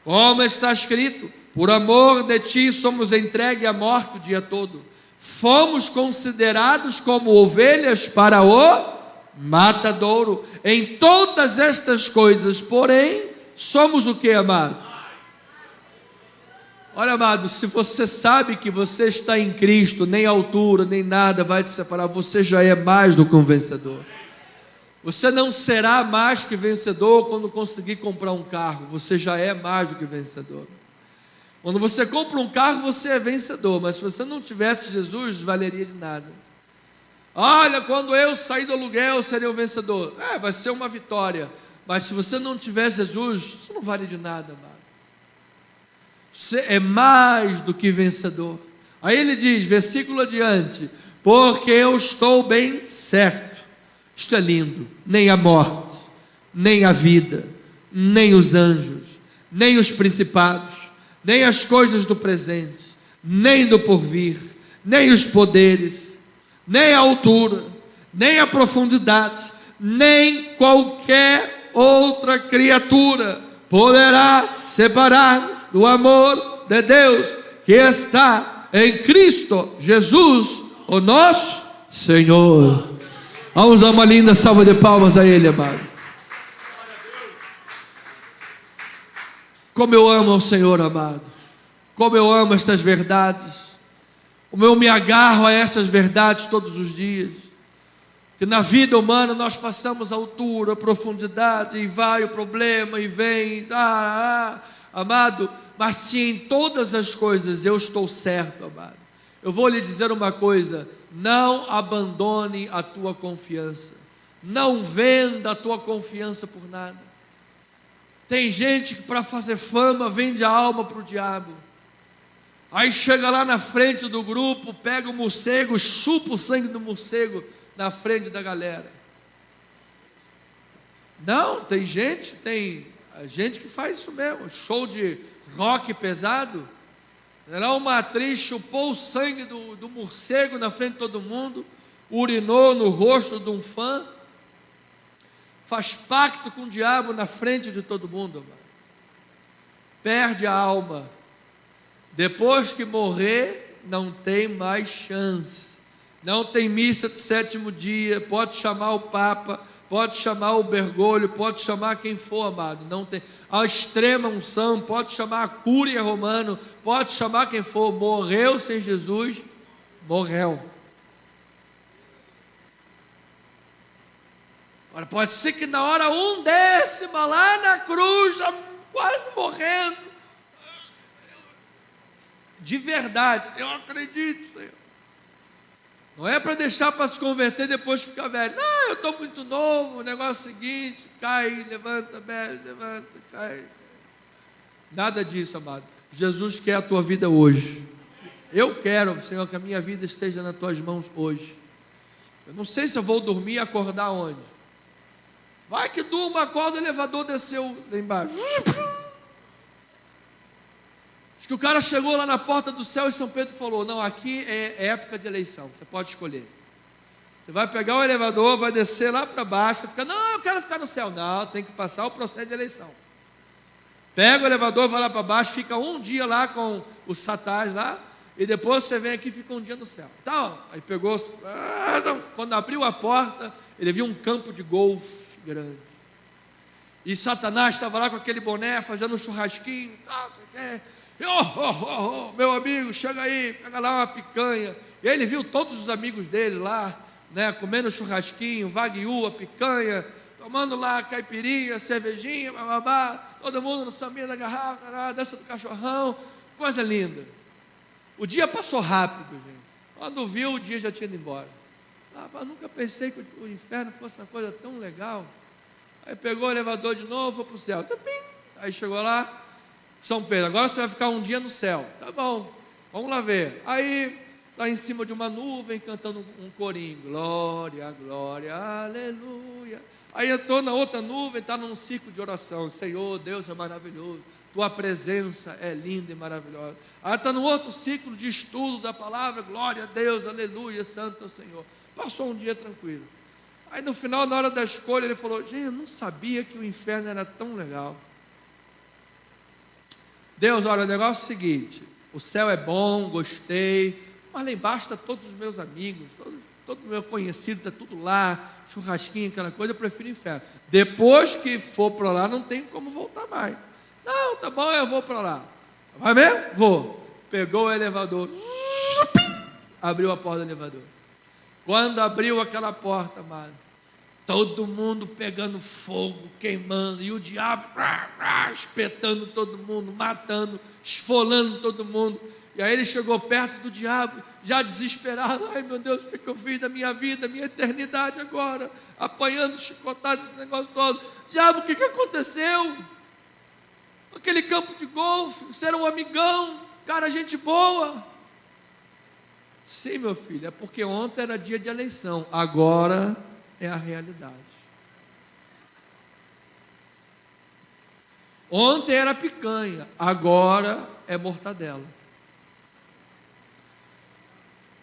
Como está escrito, por amor de ti somos entregues à morte o dia todo. Fomos considerados como ovelhas para o matadouro. Em todas estas coisas, porém, somos o que, amado? Olha, amado, se você sabe que você está em Cristo, nem altura, nem nada vai te separar, você já é mais do que um vencedor. Você não será mais que vencedor quando conseguir comprar um carro, você já é mais do que vencedor. Quando você compra um carro, você é vencedor, mas se você não tivesse Jesus, valeria de nada. Olha, quando eu sair do aluguel, eu serei o vencedor. Vai ser uma vitória, mas se você não tiver Jesus, isso não vale de nada, amado. Você é mais do que vencedor. Aí ele diz, versículo adiante, porque eu estou bem certo. Isto é lindo, nem a morte, nem a vida, nem os anjos, nem os principados, nem as coisas do presente, nem do porvir, nem os poderes, nem a altura, nem a profundidade, nem qualquer outra criatura poderá separar-nos do amor de Deus que está em Cristo Jesus, o nosso Senhor. Vamos dar uma linda salva de palmas a Ele, amado. Como eu amo ao Senhor, amado. Como eu amo estas verdades. Como eu me agarro a essas verdades todos os dias. Que na vida humana nós passamos a altura, a profundidade, e vai o problema, e vem, amado. Mas se em todas as coisas eu estou certo, amado, eu vou lhe dizer uma coisa: não abandone a tua confiança, não venda a tua confiança por nada. Tem gente que para fazer fama vende a alma para o diabo. Aí chega lá na frente do grupo, pega o morcego, chupa o sangue do morcego na frente da galera. Não, tem gente que faz isso mesmo, show de rock pesado. Era uma atriz, chupou o sangue do morcego na frente de todo mundo, urinou no rosto de um fã, faz pacto com o diabo na frente de todo mundo, amado. Perde a alma. Depois que morrer, não tem mais chance. Não tem missa de sétimo dia, pode chamar o Papa, pode chamar o Bergoglio, pode chamar quem for, amado. Não tem a extrema unção, pode chamar a Cúria Romana, pode chamar quem for. Morreu sem Jesus, morreu. Agora pode ser que na hora 1/10, lá na cruz, já quase morrendo, de verdade, eu acredito, Senhor. Não é para deixar para se converter depois de ficar velho. Não, eu estou muito novo, o negócio é o seguinte, cai, levanta, bebe, levanta, cai. Nada disso, amado. Jesus quer a tua vida hoje. Eu quero, Senhor, que a minha vida esteja nas tuas mãos hoje. Eu não sei se eu vou dormir e acordar onde. Vai que durma, acorda, o elevador desceu lá embaixo. Acho que o cara chegou lá na porta do céu e São Pedro falou: não, aqui é época de eleição, você pode escolher. Você vai pegar o elevador, vai descer lá para baixo, fica, não, eu quero ficar no céu. Não, tem que passar o processo de eleição. Pega o elevador, vai lá para baixo, fica um dia lá com o Satanás lá, e depois você vem aqui e fica um dia no céu. Então, aí pegou, quando abriu a porta, ele viu um campo de golfe grande. E Satanás estava lá com aquele boné, fazendo um churrasquinho, meu amigo, chega aí, pega lá uma picanha. E aí ele viu todos os amigos dele lá, né, comendo churrasquinho, wagyu, a picanha, tomando lá caipirinha, cervejinha, bababá, todo mundo no sambinha da garrafa, dança do cachorrão, coisa linda. O dia passou rápido, gente. Quando viu, o dia já tinha ido embora. Eu nunca pensei que o inferno fosse uma coisa tão legal. Aí pegou o elevador de novo, foi para o céu. Aí chegou lá, São Pedro, agora você vai ficar um dia no céu. Tá bom, vamos lá ver. Aí está em cima de uma nuvem, cantando um corinho. Glória, glória, aleluia. Aí entrou na outra nuvem, está num ciclo de oração. Senhor, Deus é maravilhoso. Tua presença é linda e maravilhosa. Aí está no outro ciclo de estudo da palavra. Glória a Deus, aleluia, santo é o Senhor. Passou um dia tranquilo. Aí no final, na hora da escolha, ele falou: gente, eu não sabia que o inferno era tão legal. Deus, olha, o negócio é o seguinte: o céu é bom, gostei, mas lá embaixo estão todos os meus amigos, todo meu conhecido, está tudo lá, churrasquinho, aquela coisa, eu prefiro o inferno. Depois que for para lá, não tem como voltar mais. Não, tá bom, eu vou para lá. Vai mesmo? Vou. Pegou o elevador, abriu a porta do elevador. Quando abriu aquela porta, amado, todo mundo pegando fogo, queimando, e o diabo espetando todo mundo, matando, esfolando todo mundo. E aí ele chegou perto do diabo, já desesperado: ai meu Deus, o que eu fiz da minha vida, minha eternidade agora, apanhando, chicotado, esse negócio todo. Diabo, o que aconteceu? Aquele campo de golfe, você era um amigão, cara, gente boa. Sim, meu filho, é porque ontem era dia de eleição, agora é a realidade. Ontem era picanha, agora é mortadela.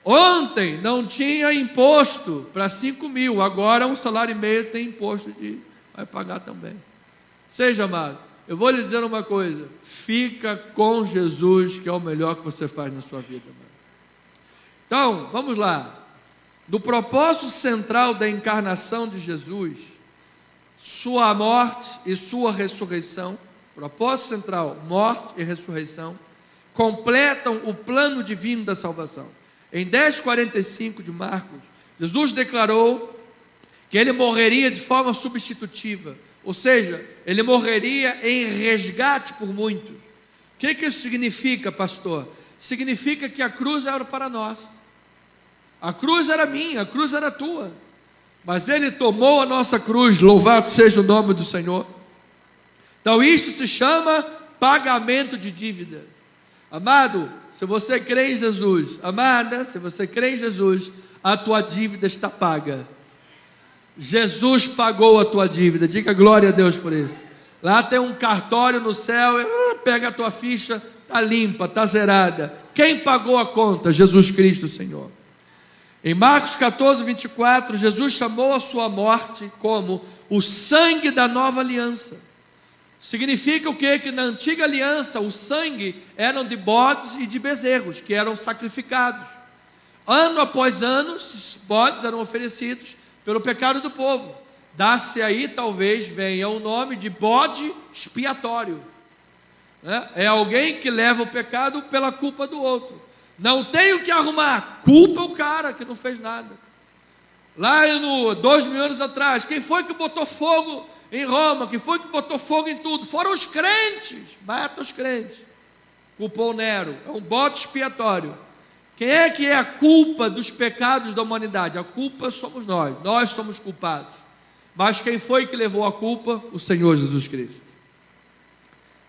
Ontem não tinha imposto para 5 mil, agora 1,5 salário tem imposto vai pagar também. Seja, amado, eu vou lhe dizer uma coisa: fica com Jesus, que é o melhor que você faz na sua vida, amado. Então, vamos lá. No propósito central da encarnação de Jesus, sua morte e sua ressurreição, propósito central, morte e ressurreição, completam o plano divino da salvação. Em 10:45 de Marcos, Jesus declarou que ele morreria de forma substitutiva, ou seja, ele morreria em resgate por muitos. O que isso significa, pastor? Significa que a cruz era para nós. A cruz era minha, a cruz era tua, mas ele tomou a nossa cruz, louvado seja o nome do Senhor. Então isso se chama pagamento de dívida. Amado, se você crê em Jesus, amada, se você crê em Jesus, a tua dívida está paga. Jesus pagou a tua dívida, diga glória a Deus por isso. Lá tem um cartório no céu, pega a tua ficha, está limpa, está zerada. Quem pagou a conta? Jesus Cristo, Senhor. Em Marcos 14:24, Jesus chamou a sua morte como o sangue da nova aliança. Significa o quê? Que na antiga aliança o sangue eram de bodes e de bezerros, que eram sacrificados. Ano após ano, esses bodes eram oferecidos pelo pecado do povo. Dá-se aí, talvez venha o nome de bode expiatório. É alguém que leva o pecado pela culpa do outro. Não tem o que arrumar, culpa o cara que não fez nada. Lá no 2000 anos atrás, quem foi que botou fogo em Roma? Quem foi que botou fogo em tudo? Foram os crentes. Mata os crentes. Culpou Nero, é um bode expiatório. Quem é que é a culpa dos pecados da humanidade? A culpa somos nós somos culpados. Mas quem foi que levou a culpa? O Senhor Jesus Cristo.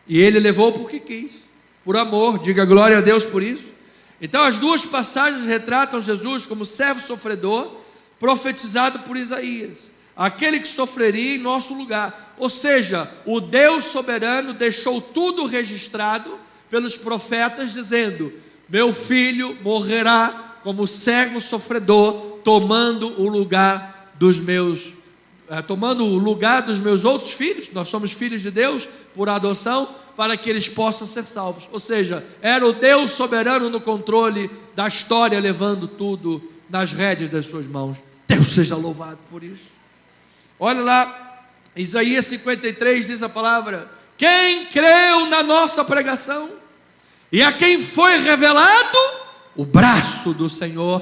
E ele levou porque quis, por amor, diga glória a Deus por isso. Então as duas passagens retratam Jesus como servo sofredor, profetizado por Isaías, aquele que sofreria em nosso lugar. Ou seja, o Deus soberano deixou tudo registrado pelos profetas, dizendo: meu filho morrerá como servo sofredor, tomando o lugar dos meus outros filhos. Nós somos filhos de Deus, por adoção, para que eles possam ser salvos. Ou seja, era o Deus soberano no controle da história, levando tudo nas rédeas das suas mãos. Deus seja louvado por isso. Olha lá, Isaías 53 diz a palavra: quem creu na nossa pregação, e a quem foi revelado o braço do Senhor,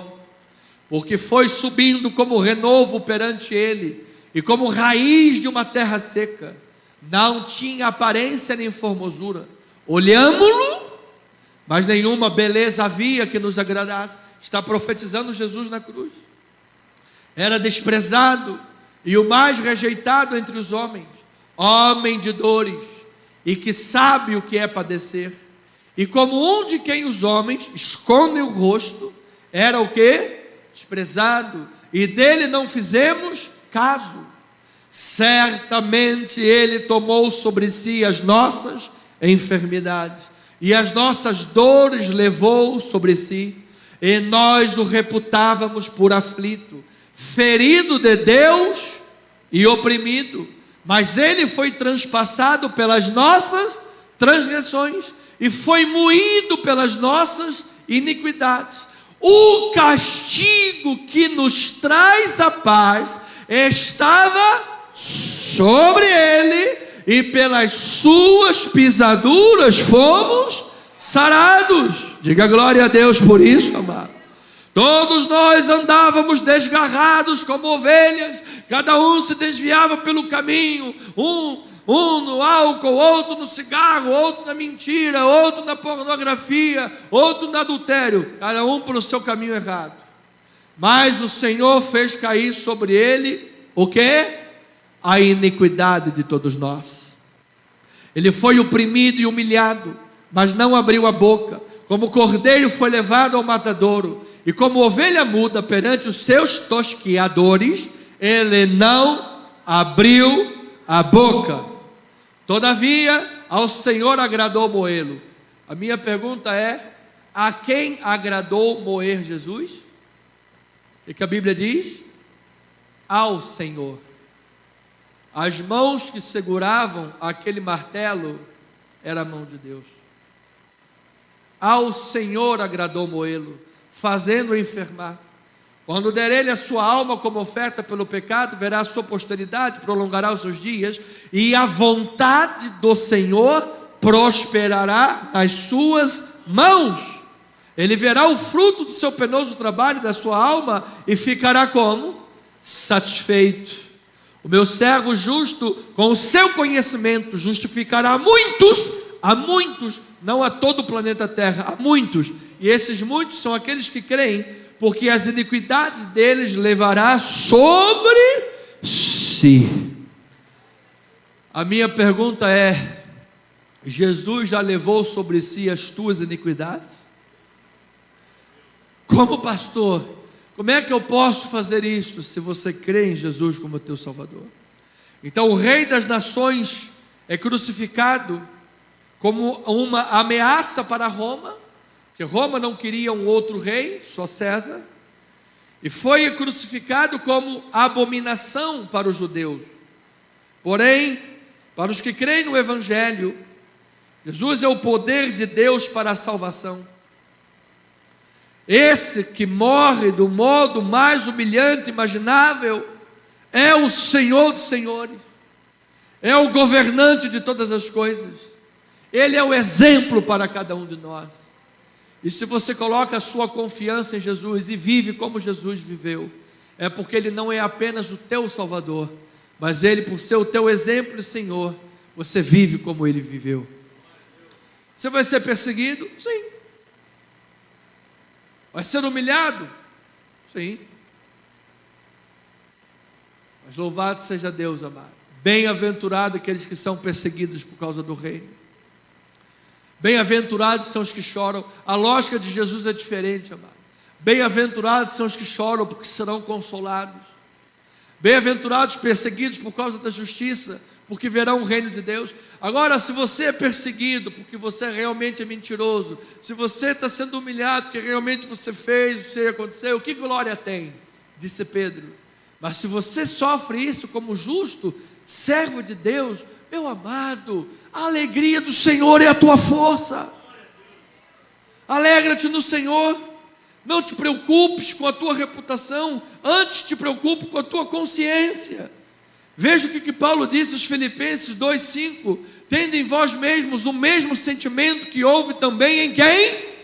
porque foi subindo como renovo perante ele, e como raiz de uma terra seca, não tinha aparência nem formosura, olhamo-lo, mas nenhuma beleza havia que nos agradasse. Está profetizando Jesus na cruz. Era desprezado e o mais rejeitado entre os homens, homem de dores, e que sabe o que é padecer. E como um de quem os homens escondem o rosto, era o que? Desprezado, e dele não fizemos caso. Certamente ele tomou sobre si as nossas enfermidades, e as nossas dores levou sobre si, e nós o reputávamos por aflito, ferido de Deus e oprimido, mas ele foi transpassado pelas nossas transgressões, e foi moído pelas nossas iniquidades. O castigo que nos traz a paz estava sobre ele, e pelas suas pisaduras fomos sarados. Diga glória a Deus por isso, amado. Todos nós andávamos desgarrados como ovelhas, cada um se desviava pelo caminho, um no álcool, outro no cigarro, outro na mentira, outro na pornografia, outro no adultério, cada um pelo seu caminho errado. Mas o Senhor fez cair sobre ele o quê? A iniquidade de todos nós. Ele foi oprimido e humilhado, mas não abriu a boca. Como cordeiro foi levado ao matadouro, e como ovelha muda perante os seus tosquiadores, ele não abriu a boca. Todavia, ao Senhor agradou moê-lo. A minha pergunta é: a quem agradou moer Jesus? E que a Bíblia diz? Ao Senhor. As mãos que seguravam aquele martelo era a mão de Deus. Ao Senhor agradou moê-lo, fazendo-o enfermar. Quando der ele a sua alma como oferta pelo pecado, verá a sua posteridade, prolongará os seus dias, e a vontade do Senhor prosperará nas suas mãos. Ele verá o fruto do seu penoso trabalho, da sua alma, e ficará como? Satisfeito. O meu servo justo, com o seu conhecimento, justificará a muitos, não a todo o planeta Terra, a muitos, e esses muitos são aqueles que creem, porque as iniquidades deles levará sobre si. A minha pergunta é: Jesus já levou sobre si as tuas iniquidades? Como pastor, como é que eu posso fazer isso se você crê em Jesus como teu Salvador? Então o Rei das Nações é crucificado como uma ameaça para Roma, porque Roma não queria um outro rei, só César, e foi crucificado como abominação para os judeus. Porém, para os que creem no Evangelho, Jesus é o poder de Deus para a salvação. Esse que morre do modo mais humilhante imaginável é o Senhor dos senhores, é o governante de todas as coisas. Ele é o exemplo para cada um de nós. E se você coloca a sua confiança em Jesus e vive como Jesus viveu, é porque Ele não é apenas o teu Salvador, mas Ele, por ser o teu exemplo e Senhor, você vive como Ele viveu. Você vai ser perseguido? Sim. Vai ser humilhado? Sim. Mas louvado seja Deus, amado. Bem-aventurado aqueles que são perseguidos por causa do reino. Bem-aventurados são os que choram. A lógica de Jesus é diferente, amado. Bem-aventurados são os que choram, porque serão consolados. Bem-aventurados perseguidos por causa da justiça, porque verão o reino de Deus. Agora, se você é perseguido porque você realmente é mentiroso, se você está sendo humilhado porque realmente você fez, isso aconteceu, que glória tem? Disse Pedro. Mas se você sofre isso como justo, servo de Deus, meu amado, A alegria do Senhor é a tua força. Alegra-te no Senhor. Não te preocupes com a tua reputação, antes te preocupe com a tua consciência. Veja o que Paulo disse aos Filipenses 2,5: tende em vós mesmos o mesmo sentimento que houve também em quem?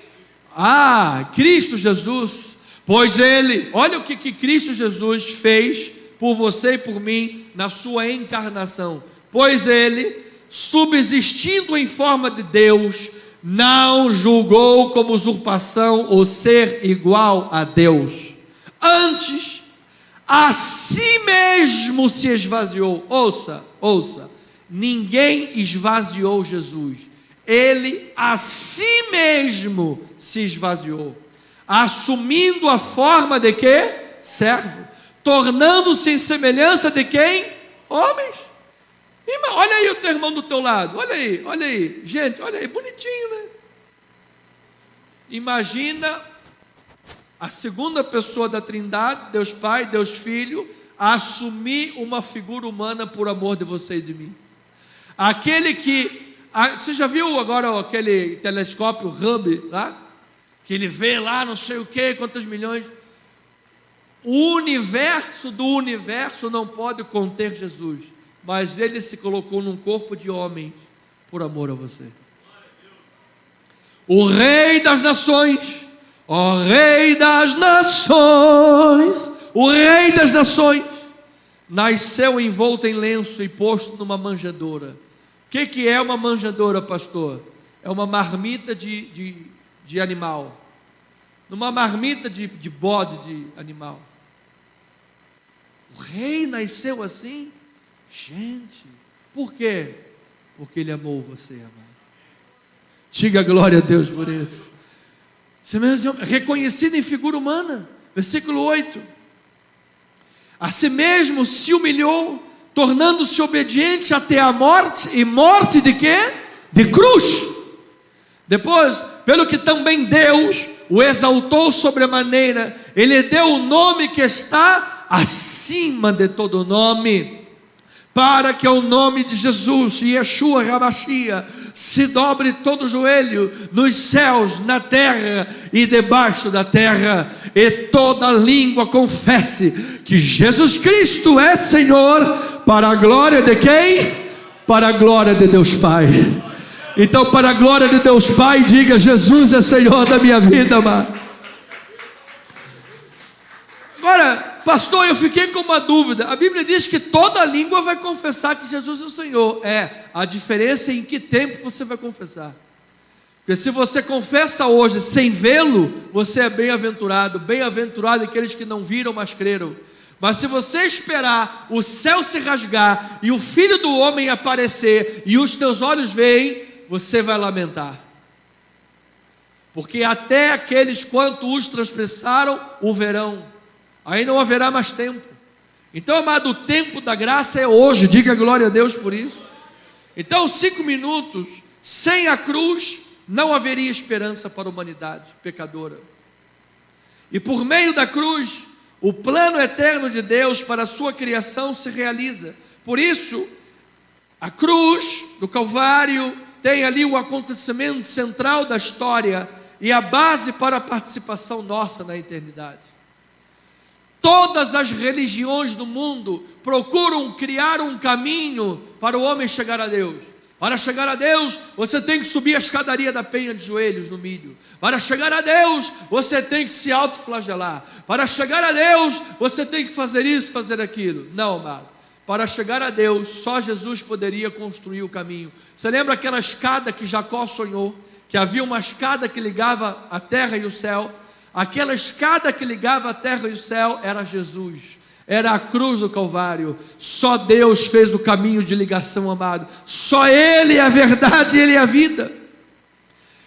Cristo Jesus. Pois Ele, olha o que Cristo Jesus fez por você e por mim na sua encarnação. Pois Ele, subsistindo em forma de Deus, não julgou como usurpação o ser igual a Deus. Antes, a si mesmo se esvaziou. Ouça, ninguém esvaziou Jesus. Ele a si mesmo se esvaziou, assumindo a forma de quê? Servo, tornando-se em semelhança de quem? Homens. Olha aí o teu irmão do teu lado, olha aí, gente, olha aí, bonitinho, né? Imagina a segunda pessoa da Trindade, Deus Pai, Deus Filho, assumir uma figura humana por amor de você e de mim. Aquele que, você já viu agora aquele telescópio Hubble lá? Que ele vê lá não sei o que, quantos milhões. O universo do universo não pode conter Jesus, mas Ele se colocou num corpo de homem por amor a você. O Rei das Nações, ó Rei das Nações, o Rei das Nações, nasceu envolto em lenço e posto numa manjedoura. O que é uma manjedoura, pastor? É uma marmita de animal, numa marmita de bode de animal. O rei nasceu assim. Gente, por quê? Porque Ele amou você, amado. Diga glória a Deus por isso. Reconhecido em figura humana, versículo 8. A si mesmo se humilhou, tornando-se obediente até a morte. E morte de quê? De cruz. Depois, pelo que também Deus o exaltou sobremaneira, Ele deu o nome que está acima de todo nome, para que ao nome de Jesus, Yeshua HaMashiach, se dobre todo o joelho, nos céus, na terra e debaixo da terra, e toda língua confesse que Jesus Cristo é Senhor, para a glória de quem? Para a glória de Deus Pai. Então, para a glória de Deus Pai, diga: Jesus é Senhor da minha vida, amado. Agora, pastor, eu fiquei com uma dúvida. A Bíblia diz que toda língua vai confessar que Jesus é o Senhor. A diferença é em que tempo você vai confessar. Porque se você confessa hoje sem vê-lo, você é bem-aventurado. Bem-aventurado aqueles que não viram, mas creram. Mas se você esperar o céu se rasgar e o Filho do Homem aparecer e os teus olhos veem, você vai lamentar. Porque até aqueles quanto os transgressaram o verão. Aí não haverá mais tempo. Então, amado, o tempo da graça é hoje. Diga glória a Deus por isso. Então, 5 minutos sem a cruz não haveria esperança para a humanidade pecadora. E por meio da cruz, o plano eterno de Deus para a sua criação se realiza. Por isso, a cruz do Calvário tem ali o acontecimento central da história e a base para a participação nossa na eternidade. Todas as religiões do mundo procuram criar um caminho para o homem chegar a Deus. Para chegar a Deus, você tem que subir a escadaria da penha de joelhos no milho. Para chegar a Deus, você tem que se autoflagelar. Para chegar a Deus, você tem que fazer isso, fazer aquilo. Não, amado. Para chegar a Deus, só Jesus poderia construir o caminho. Você lembra aquela escada que Jacó sonhou? Que havia uma escada que ligava a terra e o céu. Aquela escada que ligava a terra e o céu era Jesus, era a cruz do Calvário. Só Deus fez o caminho de ligação, amado. Só Ele é a verdade, Ele é a vida.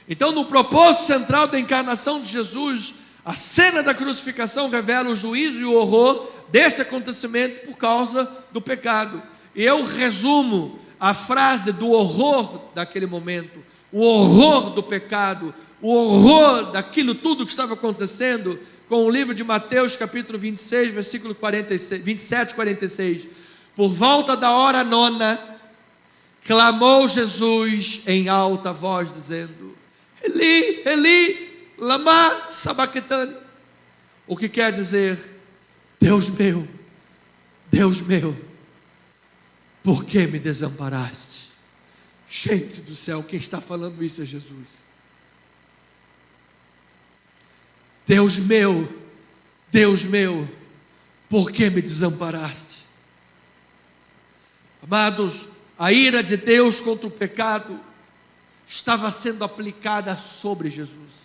Então, no propósito central da encarnação de Jesus, a cena da crucificação revela o juízo e o horror desse acontecimento por causa do pecado. E eu resumo a frase do horror daquele momento, o horror do pecado, o horror daquilo tudo que estava acontecendo, com o livro de Mateus capítulo 26, versículo 46, 27 e 46. Por volta da hora 9, clamou Jesus em alta voz, dizendo: Eli, Eli, lama sabachthani. O que quer dizer: Deus meu, por que me desamparaste? Gente do céu, quem está falando isso é Jesus. Deus meu, por que me desamparaste? Amados, a ira de Deus contra o pecado estava sendo aplicada sobre Jesus.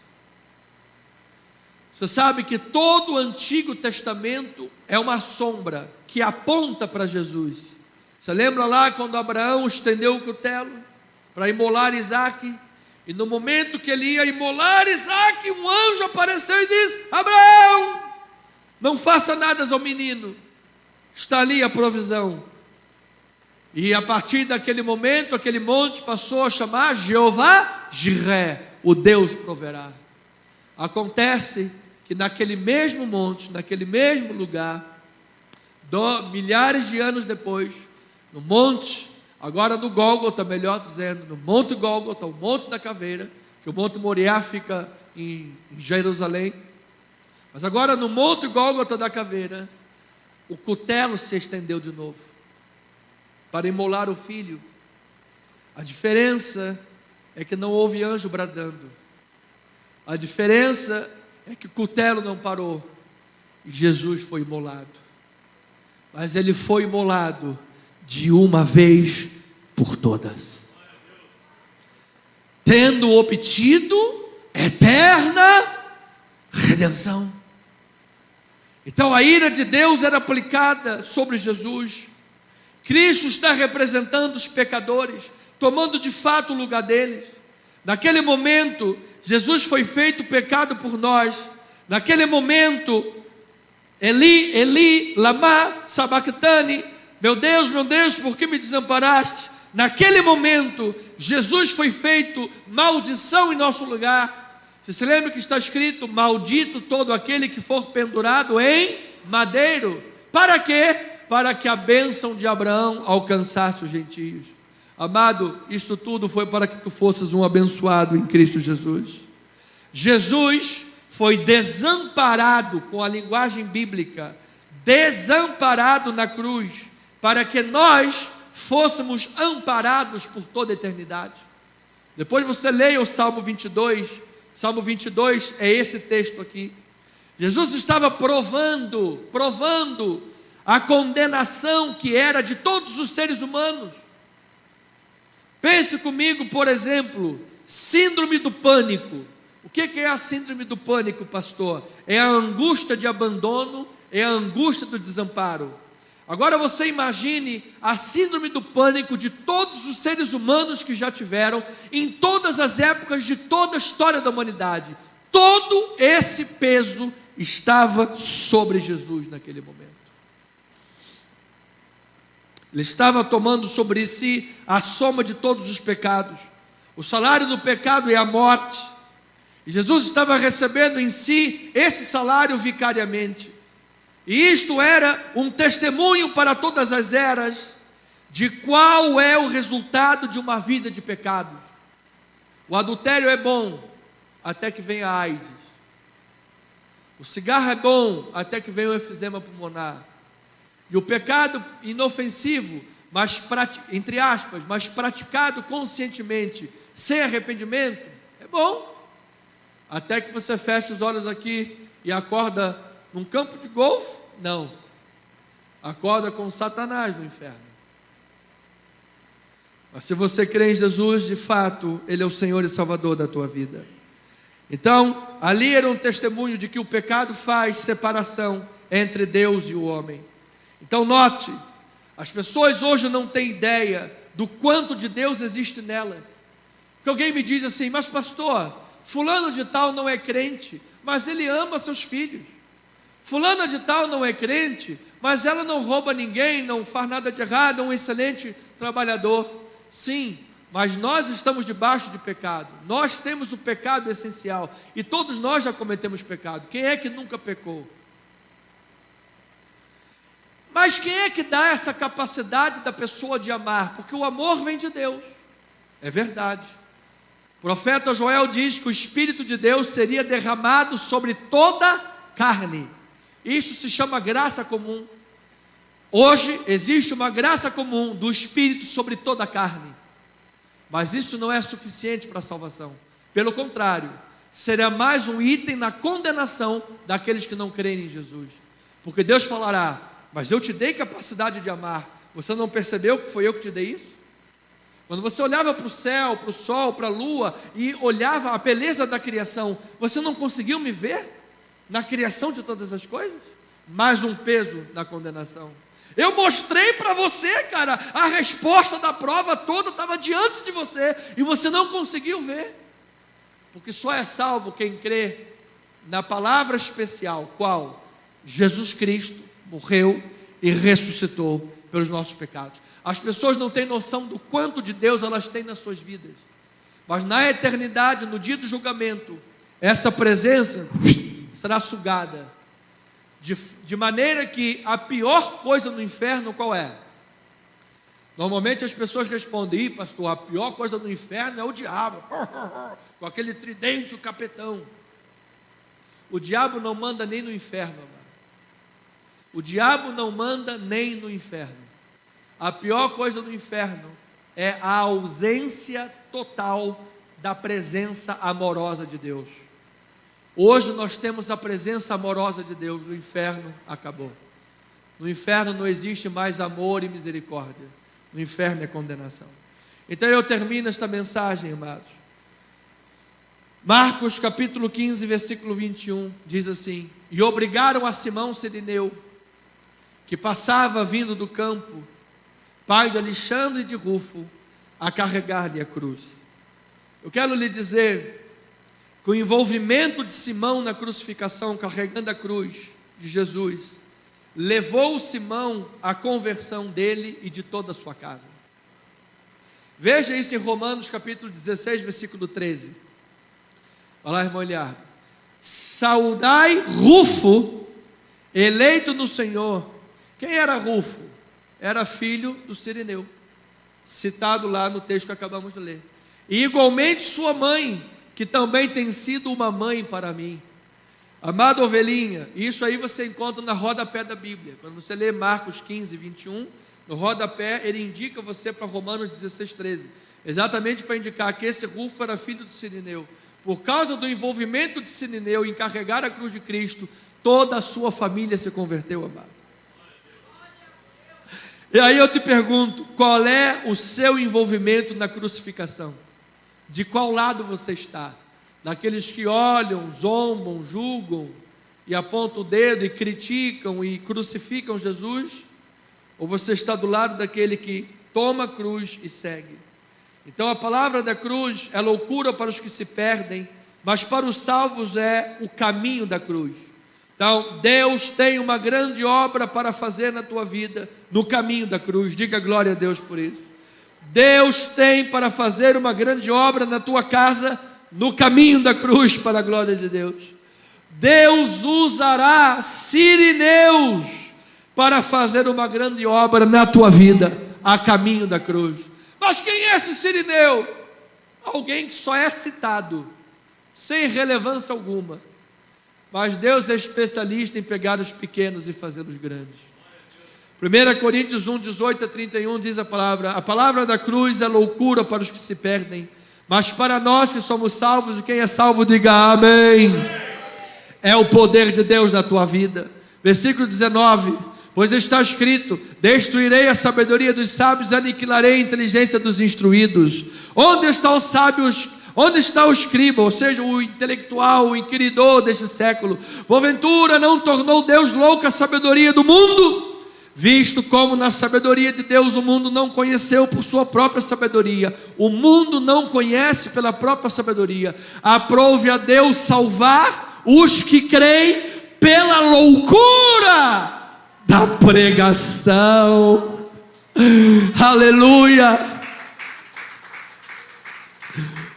Você sabe que todo o Antigo Testamento é uma sombra que aponta para Jesus. Você lembra lá quando Abraão estendeu o cutelo para imolar Isaque? E no momento que ele ia imolar Isaque, um anjo apareceu e disse: Abraão, não faça nada ao menino, está ali a provisão. E a partir daquele momento, aquele monte passou a chamar Jeová Jiré, o Deus proverá. Acontece que naquele mesmo monte, naquele mesmo lugar, milhares de anos depois, no monte, agora no Gólgota, melhor dizendo, no Monte Gólgota, o Monte da Caveira, que o Monte Moriá fica em Jerusalém, mas agora no Monte Gólgota da Caveira, o cutelo se estendeu de novo, para imolar o filho. A diferença é que não houve anjo bradando, a diferença é que o cutelo não parou, e Jesus foi imolado, mas ele foi imolado de uma vez por todas, tendo obtido eterna redenção. Então a ira de Deus era aplicada sobre Jesus. Cristo está representando os pecadores, tomando de fato o lugar deles. Naquele momento, Jesus foi feito pecado por nós. Naquele momento, Eli, Eli, lama sabachthani, meu Deus, por que me desamparaste? Naquele momento, Jesus foi feito maldição em nosso lugar. Você se lembra que está escrito: maldito todo aquele que for pendurado em madeiro. Para quê? Para que a bênção de Abraão alcançasse os gentios. Amado, isso tudo foi para que tu fosses um abençoado em Cristo Jesus. Jesus foi desamparado, com a linguagem bíblica, desamparado na cruz, para que nós fôssemos amparados por toda a eternidade. Depois você leia o Salmo 22, Salmo 22 é esse texto aqui. Jesus estava provando a condenação que era de todos os seres humanos. Pense comigo, por exemplo, síndrome do pânico. O que é a síndrome do pânico, pastor? É a angústia de abandono, é a angústia do desamparo. Agora você imagine a síndrome do pânico de todos os seres humanos que já tiveram, em todas as épocas de toda a história da humanidade. Todo esse peso estava sobre Jesus naquele momento. Ele estava tomando sobre si a soma de todos os pecados. O salário do pecado é a morte. E Jesus estava recebendo em si esse salário vicariamente. E isto era um testemunho para todas as eras de qual é o resultado de uma vida de pecados. O adultério é bom até que venha a AIDS. O cigarro é bom até que venha o efizema pulmonar. E o pecado inofensivo, mas entre aspas, mas praticado conscientemente, sem arrependimento, é bom. Até que você feche os olhos aqui e acorda num campo de golfe? Não. Acorda com Satanás no inferno. Mas se você crê em Jesus, de fato, Ele é o Senhor e Salvador da tua vida. Então, ali era um testemunho de que o pecado faz separação entre Deus e o homem. Então note, as pessoas hoje não têm ideia do quanto de Deus existe nelas. Porque alguém me diz assim: mas pastor, fulano de tal não é crente, mas ele ama seus filhos. Fulana de tal não é crente, mas ela não rouba ninguém, não faz nada de errado, é um excelente trabalhador. Sim, mas nós estamos debaixo de pecado. Nós temos o pecado essencial, e todos nós já cometemos pecado. Quem é que nunca pecou? Mas quem é que dá essa capacidade da pessoa de amar? Porque o amor vem de Deus. É verdade. O profeta Joel diz que o Espírito de Deus seria derramado sobre toda carne. Isso se chama graça comum. Hoje existe uma graça comum do Espírito sobre toda a carne. Mas isso não é suficiente para a salvação. Pelo contrário, será mais um item na condenação daqueles que não creem em Jesus. Porque Deus falará: mas eu te dei capacidade de amar. Você não percebeu que foi eu que te dei isso? Quando você olhava para o céu, para o sol, para a lua e olhava a beleza da criação, você não conseguiu me ver na criação de todas as coisas? Mais um peso na condenação. Eu mostrei para você, cara, a resposta da prova toda estava diante de você e você não conseguiu ver. Porque só é salvo quem crê na palavra especial, qual? Jesus Cristo morreu e ressuscitou pelos nossos pecados. As pessoas não têm noção do quanto de Deus elas têm nas suas vidas, mas na eternidade, no dia do julgamento, essa presença será sugada, de maneira que a pior coisa no inferno qual é? Normalmente as pessoas respondem: ih, pastor, a pior coisa no inferno é o diabo, com aquele tridente, o capetão. O diabo não manda nem no inferno, amado. O diabo não manda nem no inferno. A pior coisa no inferno é a ausência total da presença amorosa de Deus. Hoje nós temos a presença amorosa de Deus. No inferno acabou. No inferno não existe mais amor e misericórdia. No inferno é condenação. Então eu termino esta mensagem, amados. Marcos capítulo 15, versículo 21, diz assim: e obrigaram a Simão Cirineu, que passava vindo do campo, pai de Alexandre e de Rufo, a carregar-lhe a cruz. Eu quero lhe dizer que o envolvimento de Simão na crucificação, carregando a cruz de Jesus, levou Simão à conversão dele e de toda a sua casa. Veja isso em Romanos capítulo 16, versículo 13. Olha lá, irmão Eliardo. Saudai Rufo, eleito no Senhor. Quem era Rufo? Era filho do Cirineu, citado lá no texto que acabamos de ler. E igualmente sua mãe, que também tem sido uma mãe para mim. Amada ovelhinha, isso aí você encontra na rodapé da Bíblia. Quando você lê Marcos 15, 21, no rodapé ele indica você para Romanos 16, 13. Exatamente para indicar que esse Rufo era filho de Cirineu. Por causa do envolvimento de Cirineu em carregar a cruz de Cristo, toda a sua família se converteu, amado. E aí eu te pergunto, qual é o seu envolvimento na crucificação? De qual lado você está? Daqueles que olham, zombam, julgam e apontam o dedo e criticam e crucificam Jesus? Ou você está do lado daquele que toma a cruz e segue? Então a palavra da cruz é loucura para os que se perdem, mas para os salvos é o caminho da cruz. Então Deus tem uma grande obra para fazer na tua vida, no caminho da cruz. Diga glória a Deus por isso. Deus tem para fazer uma grande obra na tua casa, no caminho da cruz, para a glória de Deus. Deus usará Cirineus para fazer uma grande obra na tua vida, a caminho da cruz. Mas quem é esse Cirineu? Alguém que só é citado, sem relevância alguma. Mas Deus é especialista em pegar os pequenos e fazê-los grandes. 1 Coríntios 1, 18 a 31 diz a palavra da cruz é loucura para os que se perdem, mas para nós que somos salvos, e quem é salvo diga amém. É o poder de Deus na tua vida. Versículo 19: pois está escrito: destruirei a sabedoria dos sábios, aniquilarei a inteligência dos instruídos. Onde está o sábio? Onde está o escriba, ou seja, o intelectual, o inquiridor deste século? Porventura não tornou Deus louca a sabedoria do mundo? Visto como na sabedoria de Deus o mundo não conheceu por sua própria sabedoria, o mundo não conhece pela própria sabedoria. Aprove a Deus salvar os que creem pela loucura da pregação. Aleluia!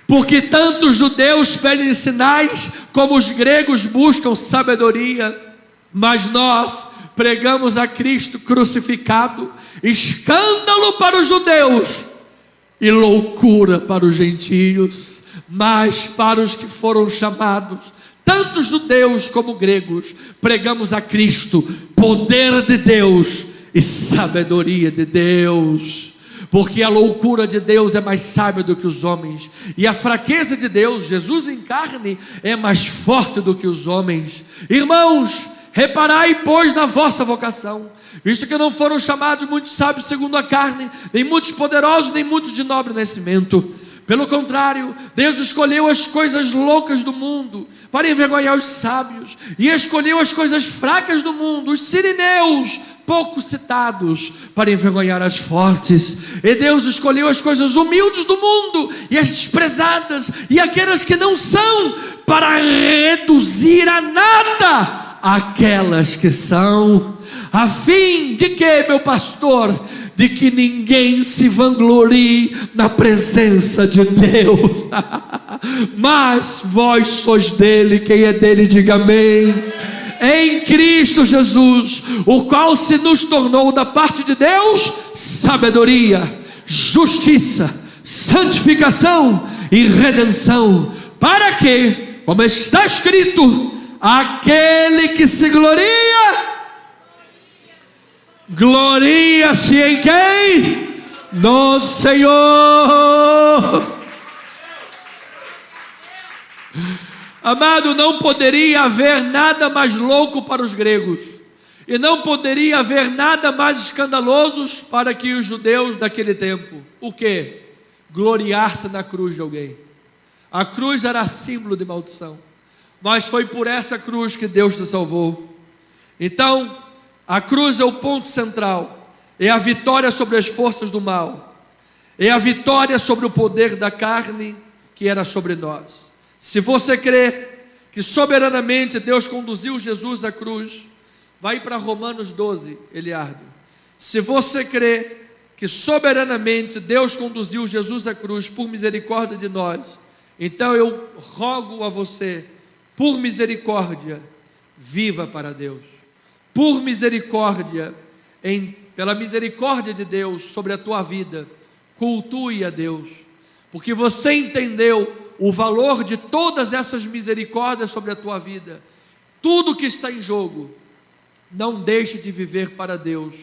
Porque tanto os judeus pedem sinais, como os gregos buscam sabedoria, mas nós pregamos a Cristo crucificado, escândalo para os judeus e loucura para os gentios, mas para os que foram chamados, tanto judeus como gregos, pregamos a Cristo, poder de Deus e sabedoria de Deus, porque a loucura de Deus é mais sábia do que os homens, e a fraqueza de Deus, Jesus em carne, é mais forte do que os homens. Irmãos, reparai, pois, na vossa vocação, visto que não foram chamados muitos sábios segundo a carne, nem muitos poderosos, nem muitos de nobre nascimento. Pelo contrário, Deus escolheu as coisas loucas do mundo para envergonhar os sábios, e escolheu as coisas fracas do mundo, os sirineus, pouco citados, para envergonhar as fortes. E Deus escolheu as coisas humildes do mundo, e as desprezadas, e aquelas que não são, para reduzir a nada aquelas que são, a fim de que, meu pastor, de que ninguém se vanglorie na presença de Deus, mas vós sois dele. Quem é dele, diga amém. Em Cristo Jesus, o qual se nos tornou da parte de Deus sabedoria, justiça, santificação e redenção, para que, como está escrito, aquele que se gloria, gloria-se em quem? No Senhor. Amado, não poderia haver nada mais louco para os gregos, e não poderia haver nada mais escandaloso para que os judeus daquele tempo. O que? Gloriar-se na cruz de alguém. A cruz era símbolo de maldição, mas foi por essa cruz que Deus te salvou. Então, a cruz é o ponto central, é a vitória sobre as forças do mal, é a vitória sobre o poder da carne que era sobre nós. Se você crê que soberanamente Deus conduziu Jesus à cruz, vai para Romanos 12, Eliardo. Se você crê que soberanamente Deus conduziu Jesus à cruz por misericórdia de nós, então eu rogo a você, por misericórdia, viva para Deus. Por misericórdia, pela misericórdia de Deus sobre a tua vida, cultue a Deus, porque você entendeu o valor de todas essas misericórdias sobre a tua vida. Tudo que está em jogo, não deixe de viver para Deus,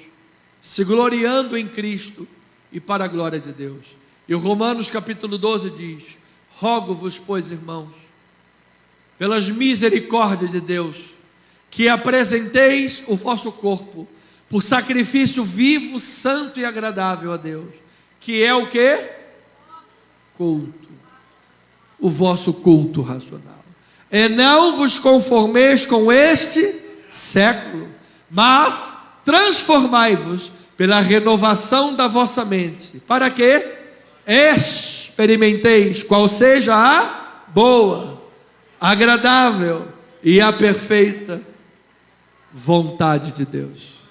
se gloriando em Cristo e para a glória de Deus. E o Romanos capítulo 12 diz: rogo-vos, pois, irmãos, pelas misericórdias de Deus, que apresenteis o vosso corpo por sacrifício vivo, santo e agradável a Deus, que é o que? Culto. O vosso culto racional. E não vos conformeis com este século, mas transformai-vos pela renovação da vossa mente, para que experimenteis qual seja a boa, agradável e a perfeita vontade de Deus.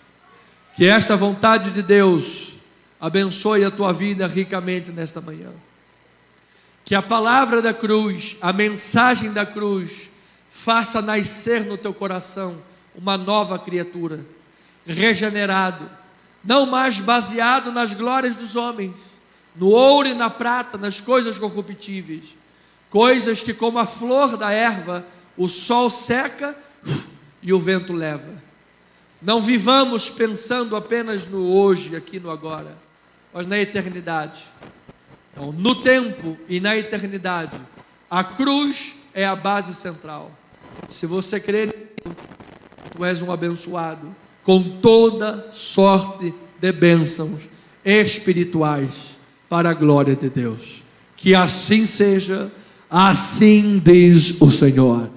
Que esta vontade de Deus abençoe a tua vida ricamente nesta manhã. Que a palavra da cruz, a mensagem da cruz, faça nascer no teu coração uma nova criatura, regenerado, não mais baseado nas glórias dos homens, no ouro e na prata, nas coisas corruptíveis, coisas que, como a flor da erva, o sol seca e o vento leva. Não vivamos pensando apenas no hoje, aqui no agora, mas na eternidade. Então, no tempo e na eternidade, a cruz é a base central. Se você crer nisso, tu és um abençoado, com toda sorte de bênçãos espirituais, para a glória de Deus. Que assim seja, assim diz o Senhor.